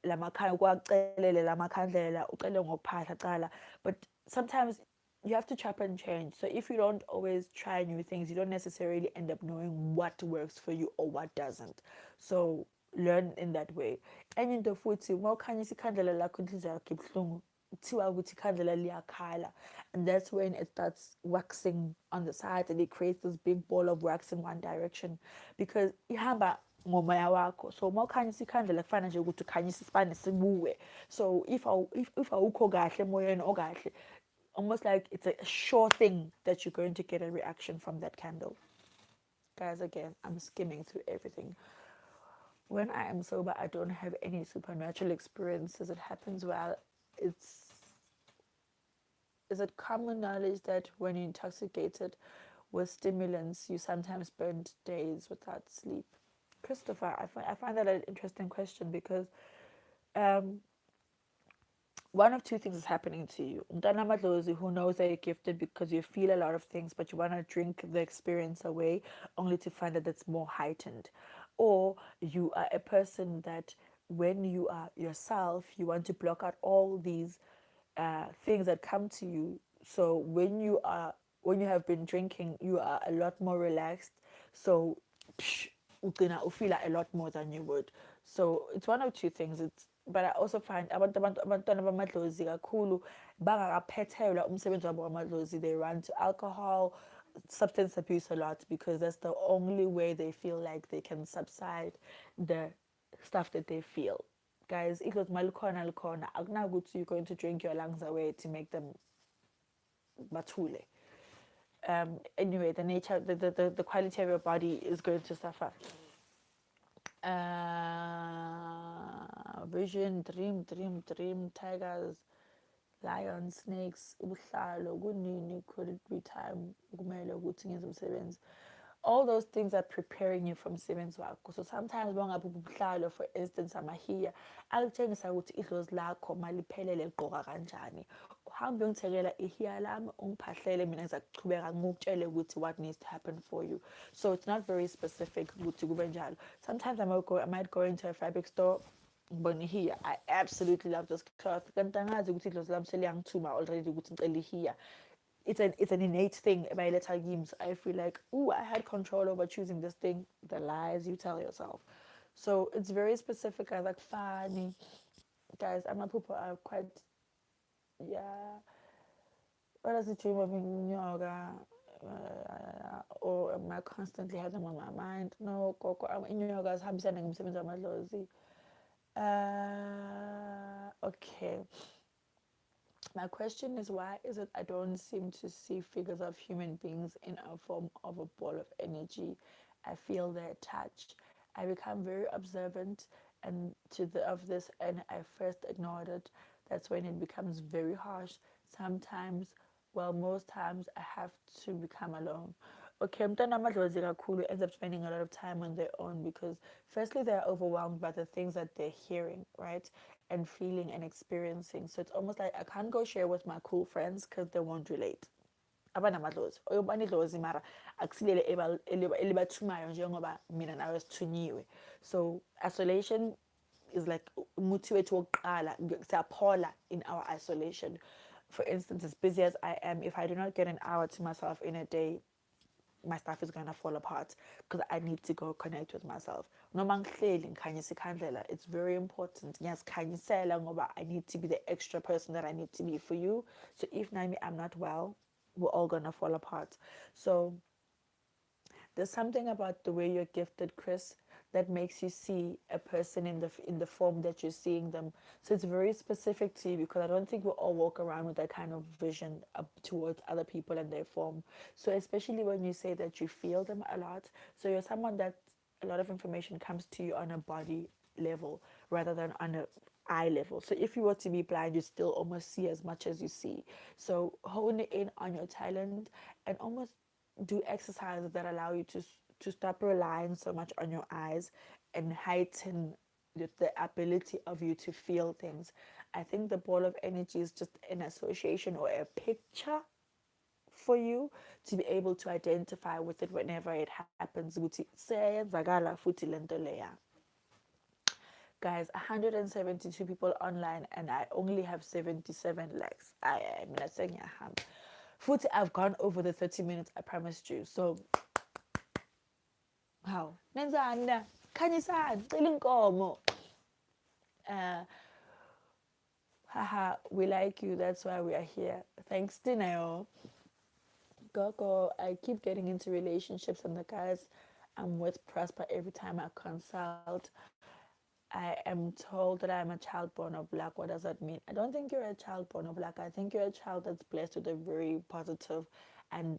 uqale kwakucelele lamakhandlela ucele ngokuphahla cala. But sometimes you have to chop and change. So if you don't always try new things, you don't necessarily end up knowing what works for you or what doesn't. So learn in that way. Enye into futhi uma ukhanyisa ikhandlela lakho inhliziyo yakho ibuhlungu kuthiwa ukuthi ikhandlela liyakhala, and that's when it starts waxing on the side and it creates this big ball of wax in one direction because ihamba ngomoya wakho. So uma ukhanyisa ikhandlela kufana nje ukuthi ukhanyisa isibane sibuwe. So if awukho kahle emoyeni okahle, almost like it's a sure thing that you're going to get a reaction from that candle. Guys, again, I'm skimming through everything. When I am sober, I don't have any supernatural experiences. It happens while is it common knowledge that when you're intoxicated with stimulants, you sometimes spend days without sleep? Christopher, I find that an interesting question because one of two things is happening to you. Umntwana amadlozi who knows that you're gifted because you feel a lot of things, but you want to drink the experience away only to find that it's more heightened. Or you are a person that when you are yourself, you want to block out all these things that come to you. So when you have been drinking, you are a lot more relaxed. So ugcina ufila a lot more than you would. So it's one of two things. But I also find abantwana bamadlozi kakhulu bangakaphethelwa umsebenzi wabo wamadlozi, they run to alcohol, substance abuse a lot because that's the only way they feel like they can subside the stuff that they feel. Guys, idlozi malikhona likhona, akunakuthi you're going to drink your lungs away to make them bathule. Anyway, the nature, the quality of your body is going to suffer. Vision, dream, tigers, lions, snakes, ubuhlalo, kunini, could it be time kumele ukuthi ngenze umsebenzi? all those things are preparing you from sebenzi wakho. So sometimes bangabe ubuhlalo, for instance, amahiya akutshengisa ukuthi idlozi lakho maliphelele ligqoka kanjani. Uhambe ungithekela ihiya lami ungiphahlele, mina ngizakuchubeka ngikutshele ukuthi what needs to happen for you. So it's not very specific ukuthi kube njalo. Sometimes I might go into a fabric store ngibone ihiya, I absolutely love this cloth, kanti angazi ukuthi idlozi lami seliyangithuma already ukuthi ngicela ihiya. It's an innate thing by letter games. I feel like, ooh, I had control over choosing this thing. The lies you tell yourself. So it's very specific. I like funny guys. I'm a people are quite, yeah. What does it dream of in yoga? Or am I constantly had them on my mind? No, Gogo. I'm in yoga's habisana ngimsebenzi amadlozi. Okay. My question is, why is it I don't seem to see figures of human beings in a form of a ball of energy? I feel their touch. I become very observant and of this, and I first ignored it. That's when it becomes very harsh. Sometimes, well, most times I have to become alone. Okay, umntwana amadlozi kakhulu ends up spending a lot of time on their own because firstly they're overwhelmed by the things that they're hearing, right? And feeling and experiencing. So it's almost like I can't go share with my cool friends because they won't relate. Abanamadlozi oyobani idlozi mara akusilele elibathumayo njengoba mina nawe sithunyiwe. So isolation is like umuthi wethu wokuqala, siyaphola in our isolation. For instance, as busy as I am, if I do not get an hour to myself in a day, my stuff is gonna fall apart because I need to go connect with myself. Noma ngihleli ngikhanyisa ikhandlela, it's very important. Ngiyazikhanyisela ngoba I need to be the extra person that I need to be for you. So if Naomi, I'm not well, we're all gonna fall apart. So there's something about the way you're gifted, Chris, that makes you see a person in the form that you're seeing them. So it's very specific to you because I don't think we all walk around with that kind of vision up towards other people and their form. So especially when you say that you feel them a lot, so you're someone that a lot of information comes to you on a body level rather than on a eye level. So if you were to be blind, you still almost see as much as you see. So hone in on your talent and almost do exercises that allow you to stop relying so much on your eyes and heighten the ability of you to feel things. I think the ball of energy is just an association or a picture for you to be able to identify with it whenever it happens. Guys, 172 people online and I only have 77 likes. I mean, I'm saying Futhi, I've gone over the 30 minutes I promised you. So, how? Nenzani na? Khanyisani, cela inkomo. Haha, we like you. That's why we are here. Thanks, Dinayo. Gogo, I keep getting into relationships and the guys I'm with prosper every time I consult. I am told that I'm a child born of black. What does that mean? I don't think you're a child born of black. I think you're a child that's blessed with a very positive and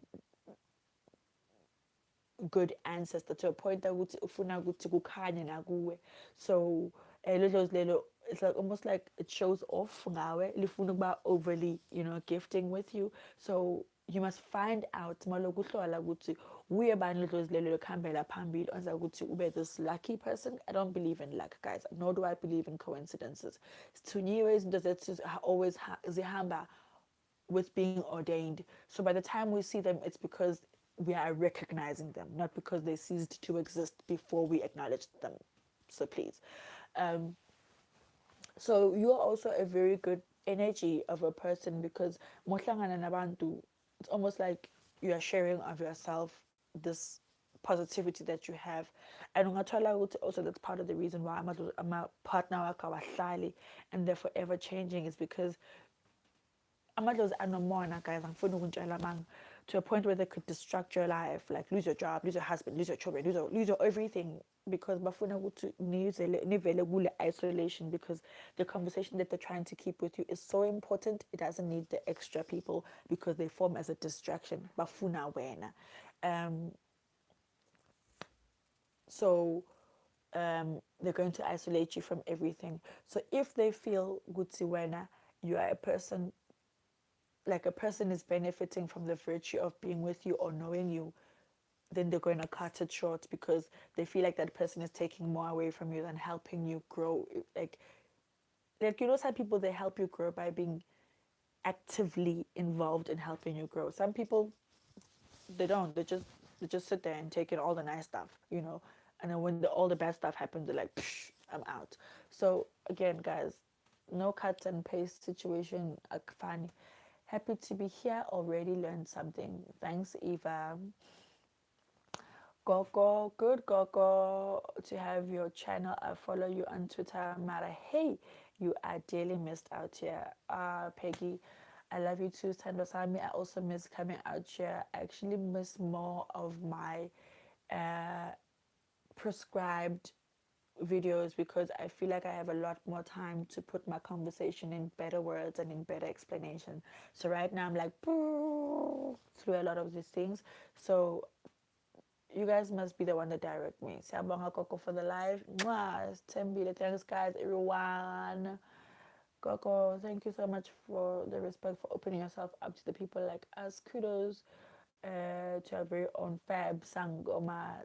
good ancestor to a point that ufuna ukuthi kukhanye nakuwe. So lelo it's like almost like it shows off ngawe lifuna ukuba overly, gifting with you. So you must find out maloku uhlola ukuthi uye bani lelo khambela phambili onza ukuthi ube this lucky person. I don't believe in luck, guys, nor do I believe in coincidences. Sithunyiwe izinto zethu always zihamba with being ordained. So by the time we see them, it's because we are recognizing them, not because they ceased to exist before we acknowledged them. So please. So you're also a very good energy of a person because mohlangana nabantu, it's almost like you are sharing of yourself this positivity that you have. And ungathola ukuthi also that's part of the reason why I'm a partner wakho awahlali and they're forever changing is because amadlozi anomona, guys, angifuni ukuntshela manga, to a point where they could destruct your life, like lose your job, lose your husband, lose your children, lose your everything, because bafuna ukuthi nivele kule isolation because the conversation that they're trying to keep with you is so important. It doesn't need the extra people because they form as a distraction. Bafuna wena. So they're going to isolate you from everything. So if they feel guti wena, you are a person, like a person is benefiting from the virtue of being with you or knowing you, then they're going to cut it short because they feel like that person is taking more away from you than helping you grow. Like some people, they help you grow by being actively involved in helping you grow. Some people, they don't. They just sit there and take in all the nice stuff. And then when all the bad stuff happens, they're like, Psh, I'm out. So again, guys, no cut and paste situation. Funny. Happy to be here. Already learned something. Thanks, Eva. Gogo, good Gogo, to have your channel. I follow you on Twitter. Mara, hey, you are daily missed out here. Peggy, I love you too. Sandosami, I also miss coming out here. I actually miss more of my uh, prescribed videos because I feel like I have a lot more time to put my conversation in better words and in better explanation. So right now I'm like through a lot of these things. So you guys must be the one that direct me. Siyabonga Coco for the live. Mwah. Tembile. Thanks guys, everyone. Coco, thank you so much for the respect for opening yourself up to the people like us. Kudos to your very own Fab Sangoma.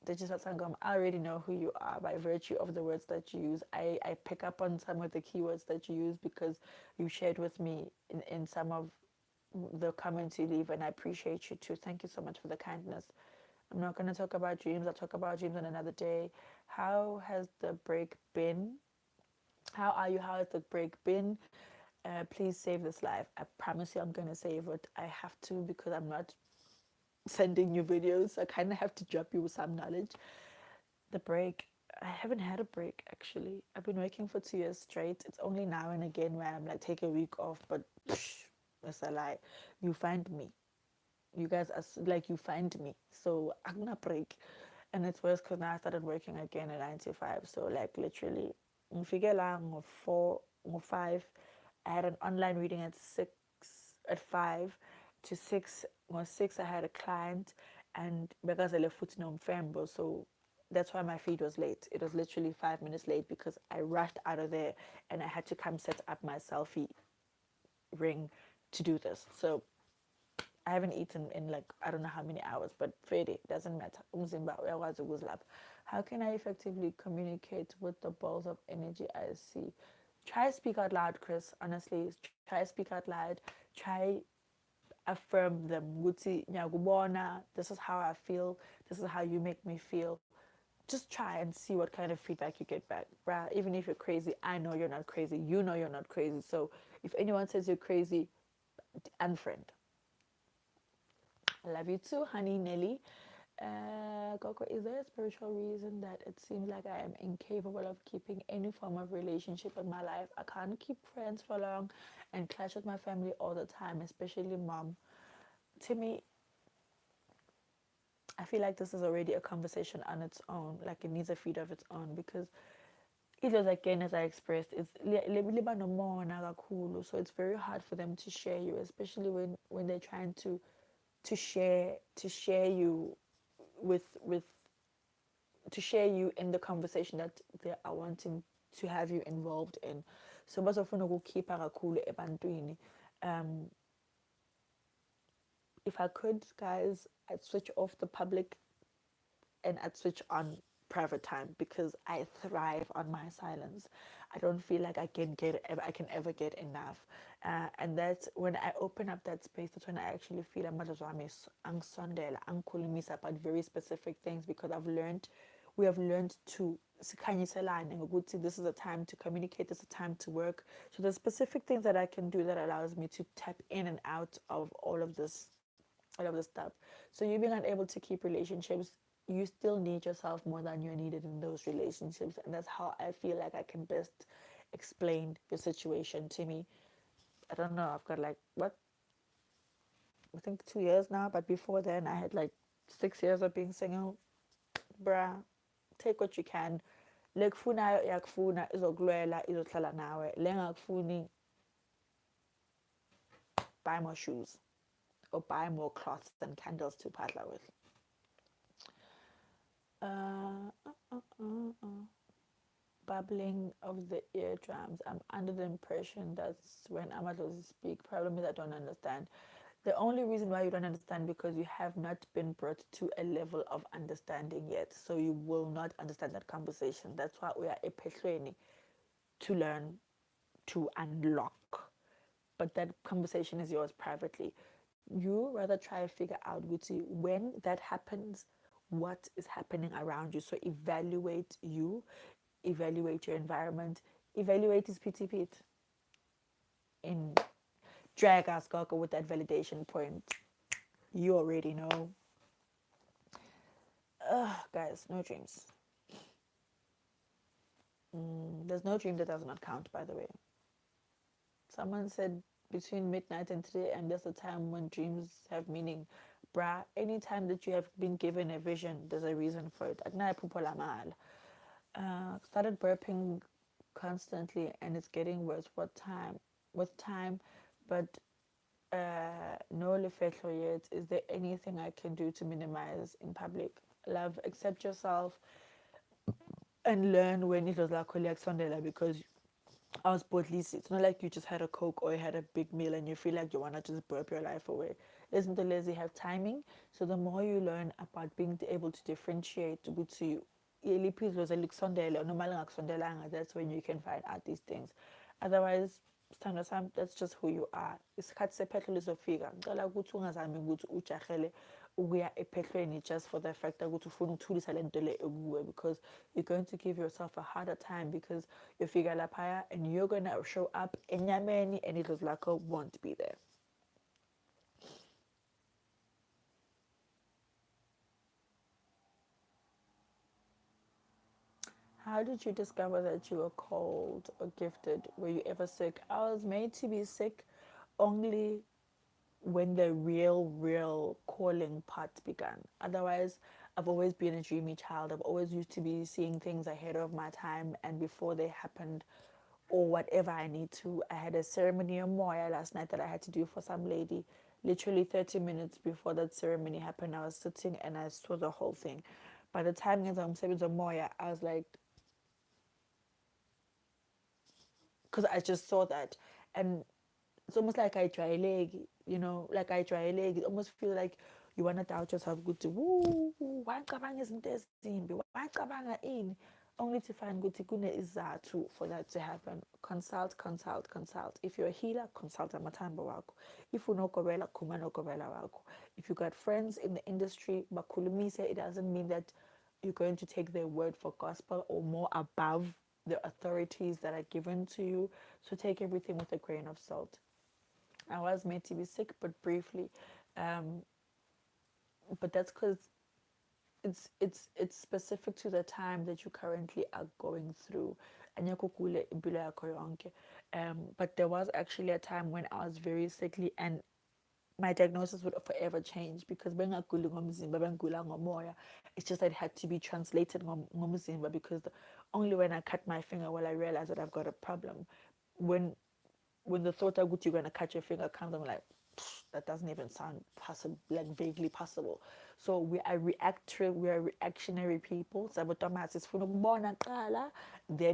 Digital Sangoma. I already know who you are by virtue of the words that you use. I pick up on some of the keywords that you use because you shared with me in some of the comments you leave, and I appreciate you too. Thank you so much for the kindness. I'm not going to talk about dreams. I'll talk about dreams on another day. How has the break been? How are you? How has the break been? Please save this life. I promise you I'm going to save it. I have to because I'm not sending you videos. I kind of have to drop you with some knowledge. The break. I haven't had a break actually. I've been working for 2 years straight. It's only now and again where I'm like take a week off, but that's a lie. You find me. You guys are like you find me, so I'm gonna break. And it's worse because now I started working again at 9 to 5. So like literally ngifike la ngo 5. I had an online reading at 6, at 5 to 6. Or 6 I had a client, and because I left foot in Fembo, so that's why my feed was late. It was literally 5 minutes late because I rushed out of there and I had to come set up my selfie ring to do this. So I haven't eaten in like I don't know how many hours, but Friday doesn't matter. How can I effectively communicate with the balls of energy I see? Try speak out loud, Chris. Honestly, try speak out loud. Try affirm them. This is how I feel. This is how you make me feel. Just try and see what kind of feedback you get back. Bruh, even if you're crazy, I know you're not crazy. You know you're not crazy. So if anyone says you're crazy, unfriend. I love you too, honey Nelly. Gogo, is there a spiritual reason that it seems like I am incapable of keeping any form of relationship in my life? I can't keep friends for long and clash with my family all the time, especially mom. To me, I feel like this is already a conversation on its own. Like it needs a feed of its own because it was again as I expressed, it's so it's very hard for them to share you, especially when they're trying to share you with to share you in the conversation that they are wanting to have you involved in. So bazofuna ukukhipha kakhulu ebantwini. Um, if I could, guys, I'd switch off the public and I'd switch on private time because I thrive on my silence. I don't feel like I can ever get enough. And that's when I open up that space. That's when I actually feel I'm angisondela, angikhulumisa about very specific things because we have learned to sikhanyiselane ngokuthi this is a time to communicate, this is a time to work. So there's specific things that I can do that allows me to tap in and out of all of this stuff. So you being unable to keep relationships, you still need yourself more than you're needed in those relationships. And that's how I feel like I can best explain the situation to me. I don't know, I've got like, what? I think 2 years now, but before then I had like 6 years of being single. Bruh, take what you can. Le kufunayo iyakufuna, izokulwela, izohlala nawe. Le ngakufuni, buy more shoes or buy more cloths and candles to paddle with. Uh, uh, uh, uh. Bubbling of the eardrums. I'm under the impression that's when amateurs speak. Problem is I don't understand. The only reason why you don't understand because you have not been brought to a level of understanding yet. So you will not understand that conversation. That's why we are ephehlweni to learn, to unlock. But that conversation is yours privately. You rather try to figure out with you when that happens, what is happening around you. So evaluate you, evaluate your environment, evaluate his PT Pete in drag us Gogo with that validation point. You already know. Ugh, guys, no dreams. There's no dream that does not count, by the way. Someone said between midnight and 3 a.m. There's a time when dreams have meaning. Bruh, anytime that you have been given a vision, there's a reason for it. Started burping constantly and it's getting worse with time, but no lefetlo yet. Is there anything I can do to minimize in public? Love, accept yourself and learn when it was like Sondela because I was both Lisi. It's not like you just had a Coke or you had a big meal and you feel like you want to just burp your life away. Isn't the lazy have timing? So the more you learn about being able to differentiate ukuthi iliphi likusondele or noma lingakusondelanga, that's when you can find out these things. Otherwise, sithando sami, that's just who you are. Isikhathi sephetlo lizofika. Ngicela ukuthi ungazami ukuthi ujahele ukuya ephehlweni just for the fact ukuthi ufuna ukuthulisa le nto le ekuwe, because you're going to give yourself a harder time because you figure laphaya and you're going to show up enyameni and it was like won't be there. How did you discover that you were called or gifted? Were you ever sick? I was made to be sick only when the real calling part began. Otherwise, I've always been a dreamy child. I've always used to be seeing things ahead of my time and before they happened or whatever I need to. I had a ceremony in Moyo last night that I had to do for some lady. Literally 30 minutes before that ceremony happened, I was sitting and I saw the whole thing. By the time I was on Moyo, I was like, because I just saw that. And it's almost like I try a leg, like I try a leg. It almost feel like you want to doubt yourself. Good to woo, why isn't this zimbi? Why in? Only to find good kune is too for that to happen. Consult. If you're a healer, consult a matamba wako. If you know Korela, kuma no Korela wako. If you got friends in the industry, bakulumise, it doesn't mean that you're going to take their word for gospel or more above the authorities that are given to you. So take everything with a grain of salt. I was made to be sick, but briefly. Um, but that's because it's specific to the time that you currently are going through. But there was actually a time when I was very sickly and my diagnosis would forever change because it's just that it had to be translated because only when I cut my finger will I realize that I've got a problem. When when the thought that you're going to cut your finger comes, I'm like, that doesn't even sound possible, like vaguely possible. So we are reactionary people. Then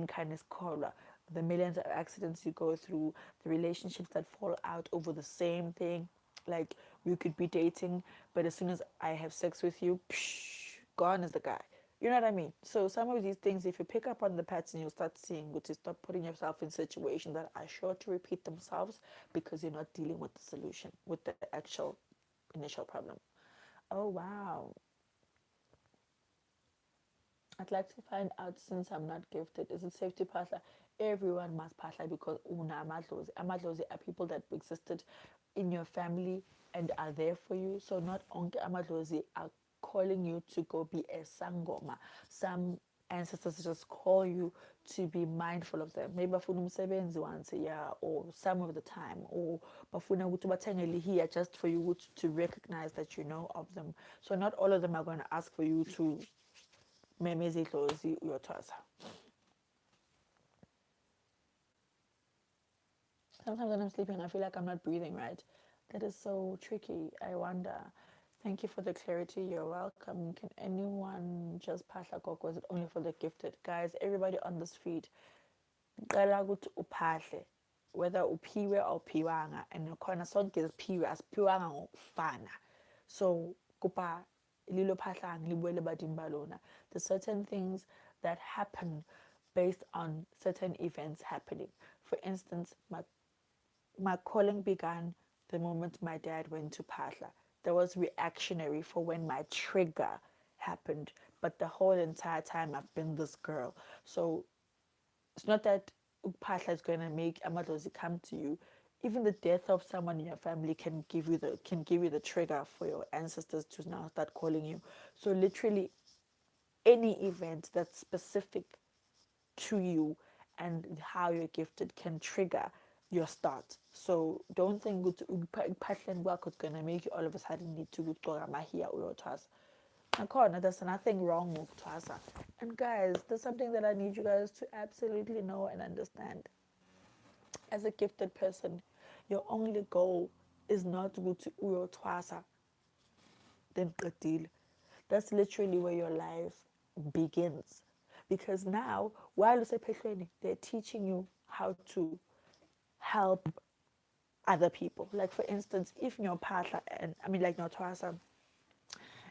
kind of scholar. The millions of accidents you go through, the relationships that fall out over the same thing. Like we could be dating, but as soon as I have sex with you, gone is the guy. You know what I mean? So some of these things, if you pick up on the pattern, you'll start seeing, which is stop putting yourself in situations that are sure to repeat themselves because you're not dealing with the solution, with the actual initial problem. Oh wow. I'd like to find out, since I'm not gifted, is it safe to partner? Everyone must partner because una amadlozi. Amadlozi are people that existed in your family and are there for you. So not only amadlozi are calling you to go be a sangoma. Some ancestors just call you to be mindful of them. Maybe bafuna umsebenzi once a year or some of the time, or bafuna ukuthi bathengele here just for you to recognize that you know of them. So not all of them are going to ask for you to memezi idlozi uyothosa. Sometimes when I'm sleeping, I feel like I'm not breathing right. That is so tricky. I wonder. Thank you for the clarity. You're welcome. Can anyone just pass like or is it only for the gifted? Guys, everybody on this feed, qala ukuthi upahle. whether uphiwe or phiwanga, and khona sonke siphiwe asiphiwanga ngokufana. So kupa lilo phahla ngilibuele badini balona. The certain things that happen based on certain events happening. For instance, my calling began the moment my dad went to Patla. There was reactionary for when my trigger happened, but the whole entire time I've been this girl. So it's not that Patla is going to make Amadozi come to you. Even the death of someone in your family can give you the trigger for your ancestors to now start calling you. So literally any event that's specific to you and how you're gifted can trigger your start. So don't think pattern work is gonna make you all of a sudden need to go mahia or task. There's nothing wrong with Twasa. And guys, there's something that I need you guys to absolutely know and understand. As a gifted person, your only goal is not to go to Uro Twasa, then Qatil. That's literally where your life begins. Because now, while they're teaching you how to help other people. Like for instance, if your partner and like your Twasa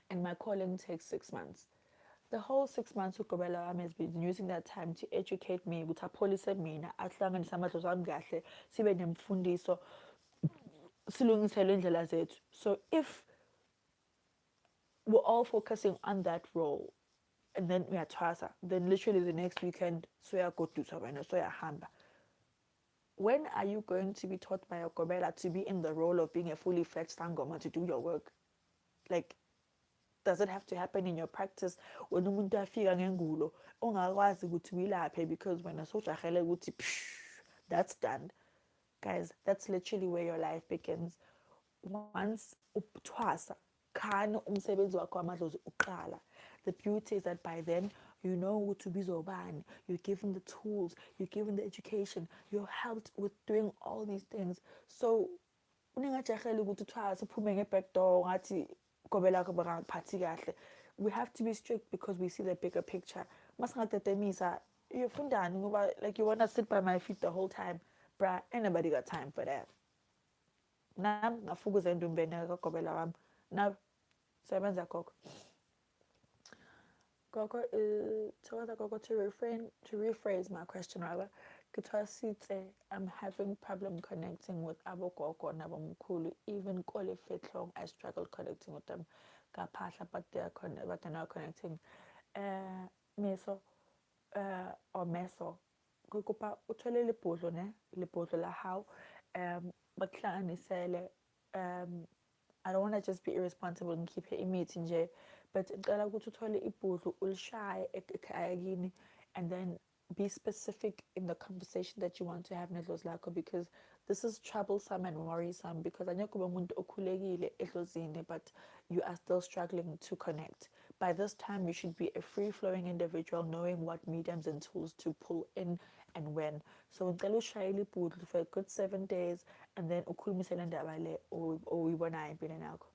and my calling takes 6 months. The whole 6 months uGqobela wami has been using that time to educate me ukuthi apholise mina ahlanganise amadlozi ami kahle sibe nemfundiso silungisele indlela zethu. So if we're all focusing on that role and then we are Twasa, then literally the next weekend soyagodusa wena soyahamba. When are you going to be taught by a Gobela to be in the role of being a fully fledged Sangoma to do your work? Like, does it have to happen in your practice when umuntu afika ngengulo ongakwazi ukuthi wilaphe because when asojahele ukuthi that's done? Guys, that's literally where your life begins. Once uthwasa khani umsebenzi wakho wamadlozi uqala. The beauty is that by then you know ukuthi ubizwa ubani, you're given the tools, you're given the education, you're helped with doing all these things. So uningajaheli ukuthi uthwasa uphume ngeback door ngathi gobela lakho bangaphathi kahle. We have to be strict because we see the bigger picture. Masingatetemisa uyofundani ngoba like you want to sit by my feet the whole time. Bruh, ain't nobody got time for that. Nam ngafukuza endumbeni kagobela wami. Now sebenza Gogo. Gogo Gogo to rephrase my question rather. I'm having problem connecting with Abo Gogo and Abo Mkulu. Even Kole Fetlong, I struggle connecting with them. Kapasha, but they're not connecting. Meso or meso. Kukupa uthole libhodlo ne libhodlo la how bakuhlanganisele I don't want to just be irresponsible and keep hitting meeting nje, but ngicela ukuthi uthole ibhodlo ulishaye ekhaya kini and then be specific in the conversation that you want to have nedlozi lakho, because this is troublesome and worrisome because anyekho ube umuntu okhulekile edlozini but you are still struggling to connect. By this time you should be a free-flowing individual knowing what mediums and tools to pull in and when. So ngicela ushayele ibhodlo for a good 7 days and then ukhulumise le ndaba le oyibonayo empilweni yakho.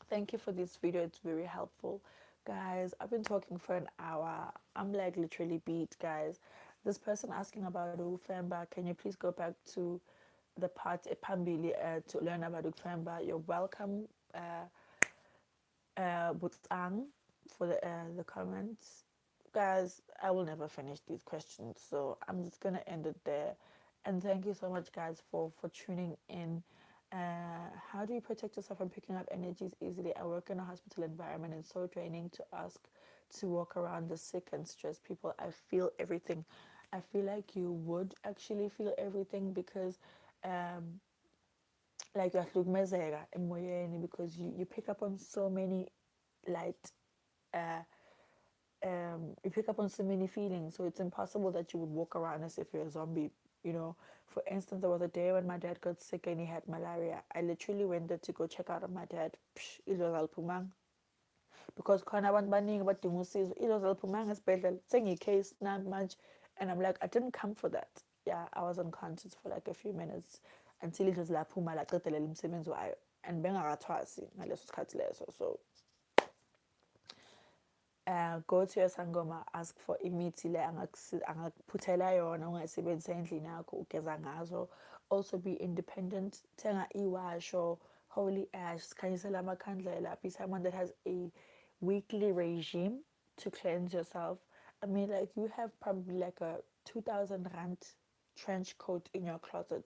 Thank you for this video, it's very helpful. Guys, I've been talking for an hour. I'm like literally beat, guys. This person asking about Ufemba, can you please go back to the part Pambili to learn about Ufemba? You're welcome, Butang, for the comments. Guys, I will never finish these questions, so I'm just gonna end it there. And thank you so much, guys, for tuning in. How do you protect yourself from picking up energies easily? I work in a hospital environment and so draining to ask to walk around the sick and stressed people. I feel everything. I feel like you would actually feel everything because like uyahlukumezeka emoyeni because you pick up on so many light you pick up on so many feelings, so it's impossible that you would walk around as if you're a zombie. For instance, there was a day when my dad got sick and he had malaria. I literally went there to go check out on my dad. Because khona abantu baningi badinga usizo ilozi aliphumanga esibhedlela sengiyicase nami manje, and I'm like, I didn't come for that. Yeah, I was unconscious for like a few minutes until idlozi laphuma laqedelela umsebenzi wayo and bengakathwasi ngaleso sikhathi leso. So Go to your sangoma, ask for imithi le angakuphuthela yona ungayisebenzisa endlini yakho ugeza ngazo. Also be independent. Thenga iwasho, holy ash, sikhanyisela amakhandlela. Be someone that has a weekly regime to cleanse yourself. I mean, like, you have probably like a 2,000 rand trench coat in your closet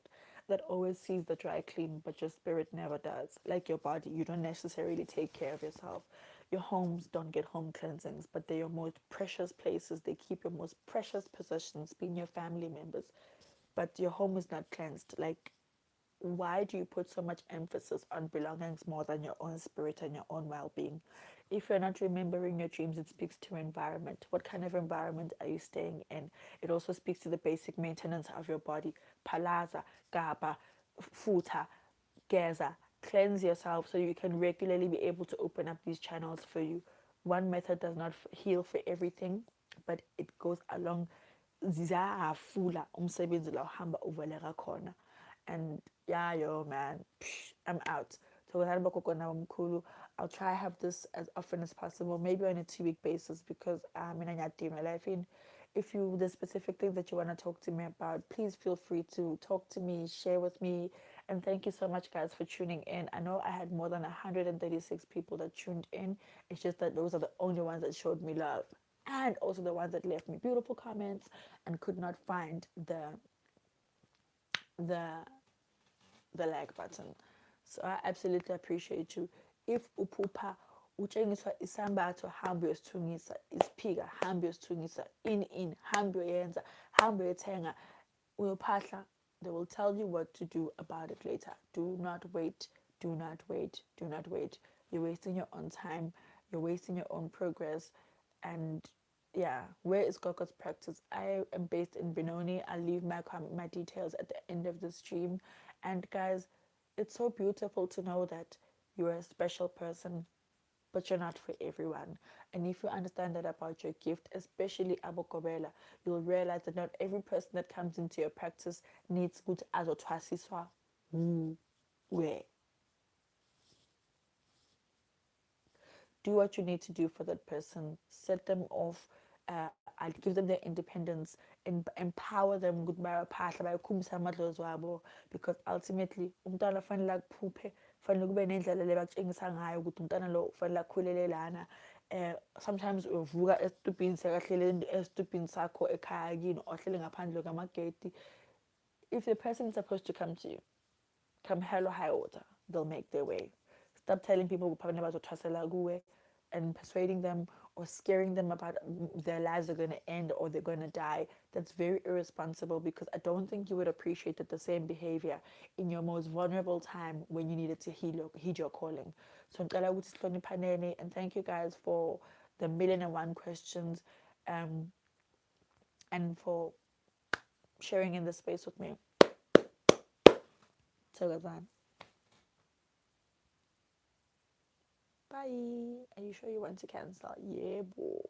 that always sees the dry clean, but your spirit never does. Like your body, you don't necessarily take care of yourself. Your homes don't get home cleansings, but they're your most precious places. They keep your most precious possessions, being your family members. But your home is not cleansed. Like, why do you put so much emphasis on belongings more than your own spirit and your own well-being? If you're not remembering your dreams, it speaks to your environment. What kind of environment are you staying in? It also speaks to the basic maintenance of your body. Palaza, gaba, futa, geza. Cleanse yourself so you can regularly be able to open up these channels for you. One method does not heal for everything, but it goes along. Ziyafula umsebenzi la uhamba uvaleka khona. And yeah, yo, man, I'm out. So I'll try to have this as often as possible, maybe on a 2-week basis, because I'm in my life. In if you the specific things that you want to talk to me about, please feel free to talk to me, share with me. And thank you so much, guys, for tuning in. I know I had more than 136 people that tuned in. It's just that those are the only ones that showed me love, and also the ones that left me beautiful comments and could not find the the like button. So I absolutely appreciate you. If uphupha utshengiswa isambatho hamba uyosithungisa, isiphika hamba uyosithungisa, in hamba uyoyenza, hamba uyothenga, uyophahla, they will tell you what to do about it later. Do not wait, do not wait, do not wait. You're wasting your own time, you're wasting your own progress. And yeah, where is Gogo's practice? I am based in Benoni. I'll leave my details at the end of the stream. And guys, it's so beautiful to know that you're a special person, but you're not for everyone. And if you understand that about your gift, especially abokobela, you'll realize that not every person that comes into your practice needs good azotwasiswa. Where? Do what you need to do for that person. Set them off. I'll give them their independence and empower them with because ultimately umntwana fanele akuphuphe, fanele kube nendlela lebakutshengisa ngayo ukuthi umntwana lo fanele akhulele lana. Sometimes uvuka esitubhini sekahlele esitubhini sakho ekhaya kini ohlele ngaphandle kwamageti. If the person is supposed to come to you, come hell or high water, they'll make their way. Stop telling people and persuading them or scaring them about their lives are going to end or they're going to die. That's very irresponsible, because I don't think you would appreciate the same behavior in your most vulnerable time when you needed to heed your calling. So and thank you guys for the 1,000,001 questions, and for sharing in this space with me. Tagazan. Bye. Are you sure you want to cancel? Yeah, boy.